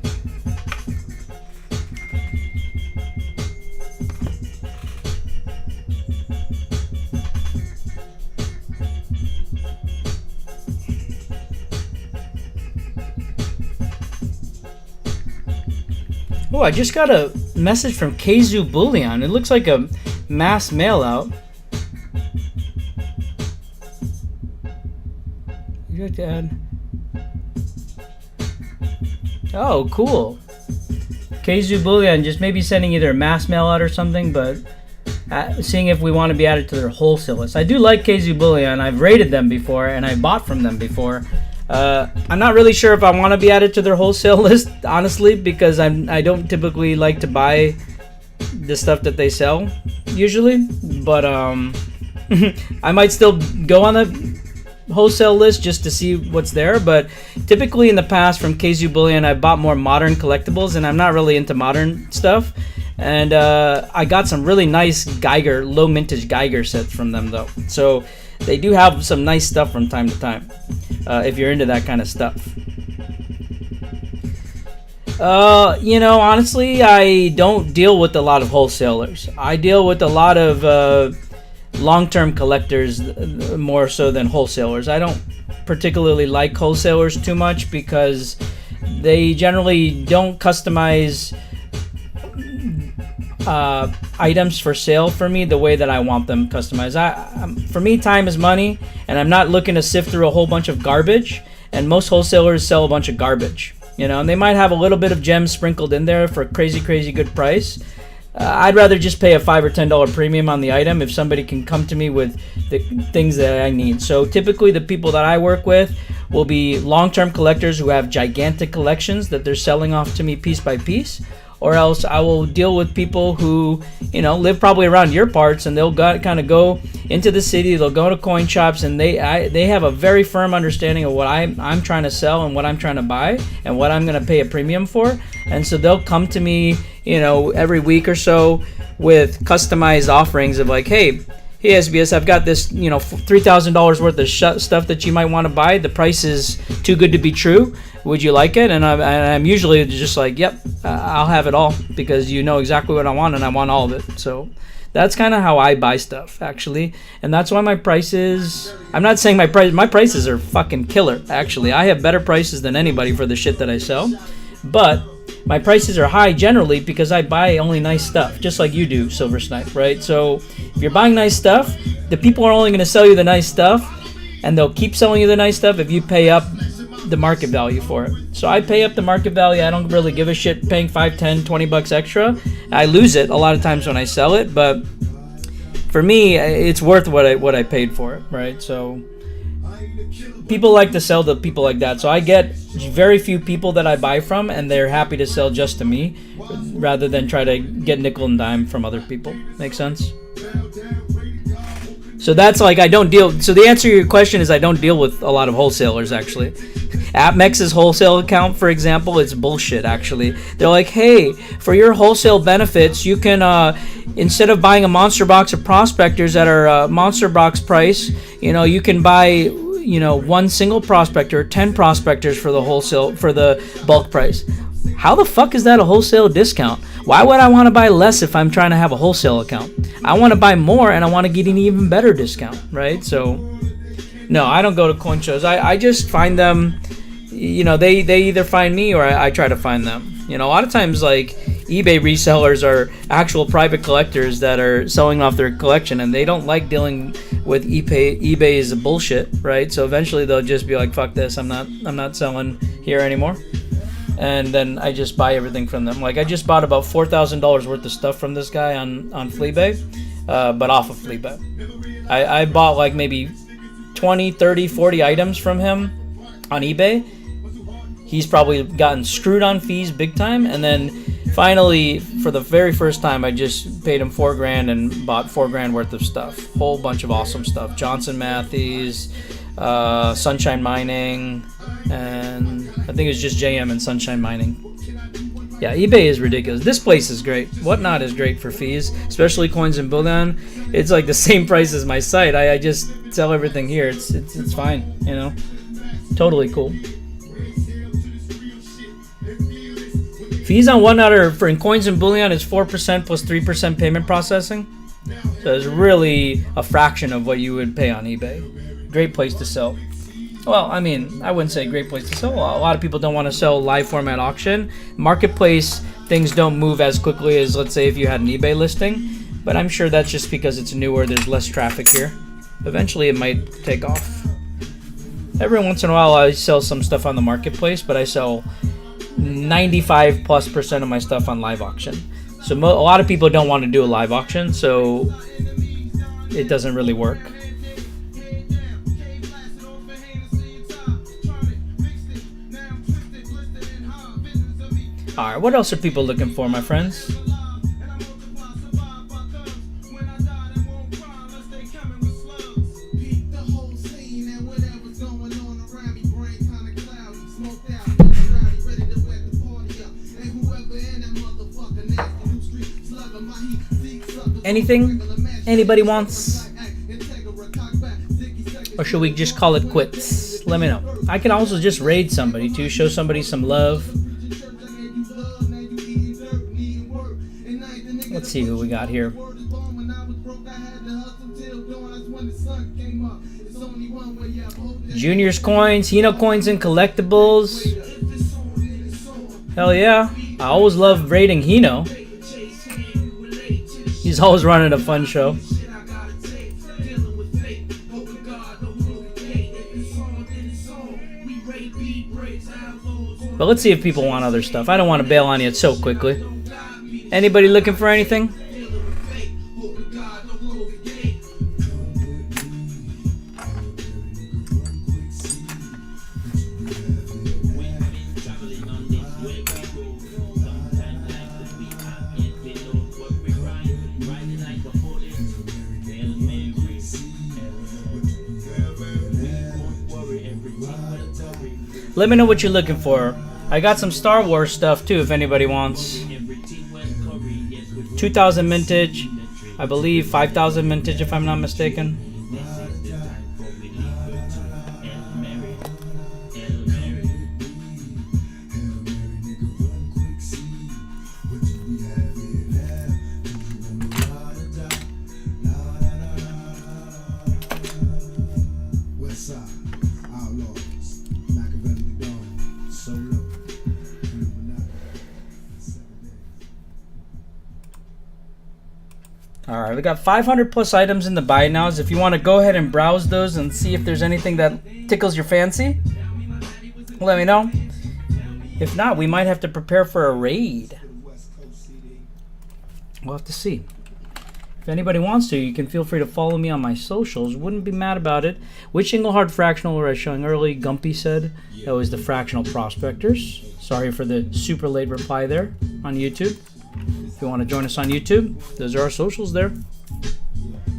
Oh, I just got a message from Keizu Bullion. It looks like a mass mail out. You have to add. Oh, cool. Keizu Bullion just maybe sending either a mass mail out or something, but seeing if we want to be added to their wholesale list. I do like Keizu Bullion. I've rated them before, and I bought from them before. I'm not really sure if I want to be added to their wholesale list, honestly, because I don't typically like to buy the stuff that they sell, usually. But I might still go on the wholesale list just to see what's there. But typically in the past from Keizu Bullion, I bought more modern collectibles, and I'm not really into modern stuff. And I got some really nice Geiger, low mintage Geiger sets from them, though. So they do have some nice stuff from time to time, if you're into that kind of stuff. You know, honestly, I don't deal with a lot of wholesalers. I deal with a lot of long-term collectors more so than wholesalers. I don't particularly like wholesalers too much because they generally don't customize items for sale for me the way that I want them customized. For me, time is money, and I'm not looking to sift through a whole bunch of garbage. And most wholesalers sell a bunch of garbage, you know, and they might have a little bit of gems sprinkled in there for a crazy good price. I'd rather just pay a $5 or $10 premium on the item if somebody can come to me with the things that I need. So typically the people that I work with will be long-term collectors who have gigantic collections that they're selling off to me piece by piece. Or else I will deal with people who, you know, live probably around your parts, and they'll kind of go into the city. They'll go to coin shops, and they have a very firm understanding of what I'm trying to sell and what I'm trying to buy and what I'm going to pay a premium for. And so they'll come to me, you know, every week or so with customized offerings of like, hey, SBS, I've got this, you know, $3,000 worth of stuff that you might want to buy. The price is too good to be true. Would you like it? And I'm usually just like, yep, I'll have it all, because you know exactly what I want, and I want all of it. So that's kind of how I buy stuff, actually. And that's why my prices, I'm not saying my prices are fucking killer, actually. I have better prices than anybody for the shit that I sell. But my prices are high generally because I buy only nice stuff, just like you do, Silver Snipe, right? So if you're buying nice stuff, the people are only going to sell you the nice stuff, and they'll keep selling you the nice stuff if you pay up the market value for it. So I pay up the market value. I don't really give a shit paying $5, $10, $20 extra. I lose it a lot of times when I sell it, but for me, it's worth what I paid for it, right? So people like to sell to people like that. So I get very few people that I buy from, and they're happy to sell just to me rather than try to get nickel and dime from other people. Make sense? So that's like, I don't deal. So the answer to your question is I don't deal with a lot of wholesalers, actually. AppMex's wholesale account, for example, it's bullshit, actually. They're like, hey, for your wholesale benefits, you can, instead of buying a monster box of prospectors at our monster box price, you know, you can buy, you know, one single prospector, 10 prospectors for the wholesale, for the bulk price. How the fuck is that a wholesale discount? Why would I want to buy less if I'm trying to have a wholesale account? I want to buy more, and I want to get an even better discount, right? So, no, I don't go to coin shows. I just find them, you know, they either find me or I try to find them. You know, a lot of times, like, eBay resellers are actual private collectors that are selling off their collection, and they don't like dealing with eBay's bullshit, right? So eventually they'll just be like, fuck this, I'm not selling here anymore. And then I just buy everything from them. Like, I just bought about $4,000 worth of stuff from this guy on Fleabay, but off of Fleabay. I bought like maybe 20, 30, 40 items from him on eBay. He's probably gotten screwed on fees big time. And then finally, for the very first time, I just paid him $4,000 and bought $4,000 worth of stuff. Whole bunch of awesome stuff. Johnson Matthey's, Sunshine Mining, and I think it's just JM and Sunshine Mining. Yeah, eBay is ridiculous. This place is great. Whatnot is great for fees, especially coins and bullion. It's like the same price as my site. I just sell everything here. It's fine, you know. Totally cool. Fees on Whatnot are for in coins and bullion is 4% plus 3% payment processing. So it's really a fraction of what you would pay on eBay. Great place to sell. Well, I mean, I wouldn't say great place to sell. A lot of people don't want to sell live format auction. Marketplace things don't move as quickly as, let's say, if you had an eBay listing. But I'm sure that's just because it's newer, there's less traffic here. Eventually it might take off. Every once in a while I sell some stuff on the marketplace, but I sell 95+% of my stuff on live auction. So a lot of people don't want to do a live auction, so it doesn't really work. Alright, what else are people looking for, my friends? Anything anybody wants? Or should we just call it quits? Let me know. I can also just raid somebody too, show somebody some love. Let's see who we got here. Junior's coins, Hino coins and collectibles. Hell yeah. I always love raiding Hino. He's always running a fun show. But let's see if people want other stuff. I don't want to bail on you so quickly. Anybody looking for anything? Let me know what you're looking for. I got some Star Wars stuff too if anybody wants. 2000 vintage, I believe 5000 vintage if I'm not mistaken. Alright, we got 500 plus items in the buy nows. If you want to go ahead and browse those and see if there's anything that tickles your fancy, let me know. If not, we might have to prepare for a raid. We'll have to see. If anybody wants to, you can feel free to follow me on my socials. Wouldn't be mad about it. Which Engelhard fractional were I showing early? Gumpy said that was the fractional prospectors. Sorry for the super late reply there on YouTube. If you want to join us on YouTube, those are our socials there.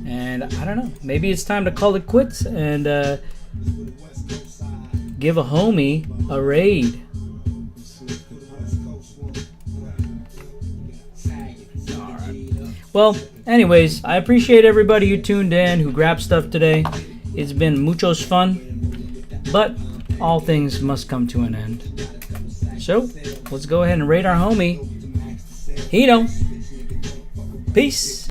And I don't know, maybe it's time to call it quits and give a homie a raid. Alright. Well, anyways, I appreciate everybody who tuned in, who grabbed stuff today. It's been muchos fun, but all things must come to an end. So, let's go ahead and raid our homie. Hino. Peace.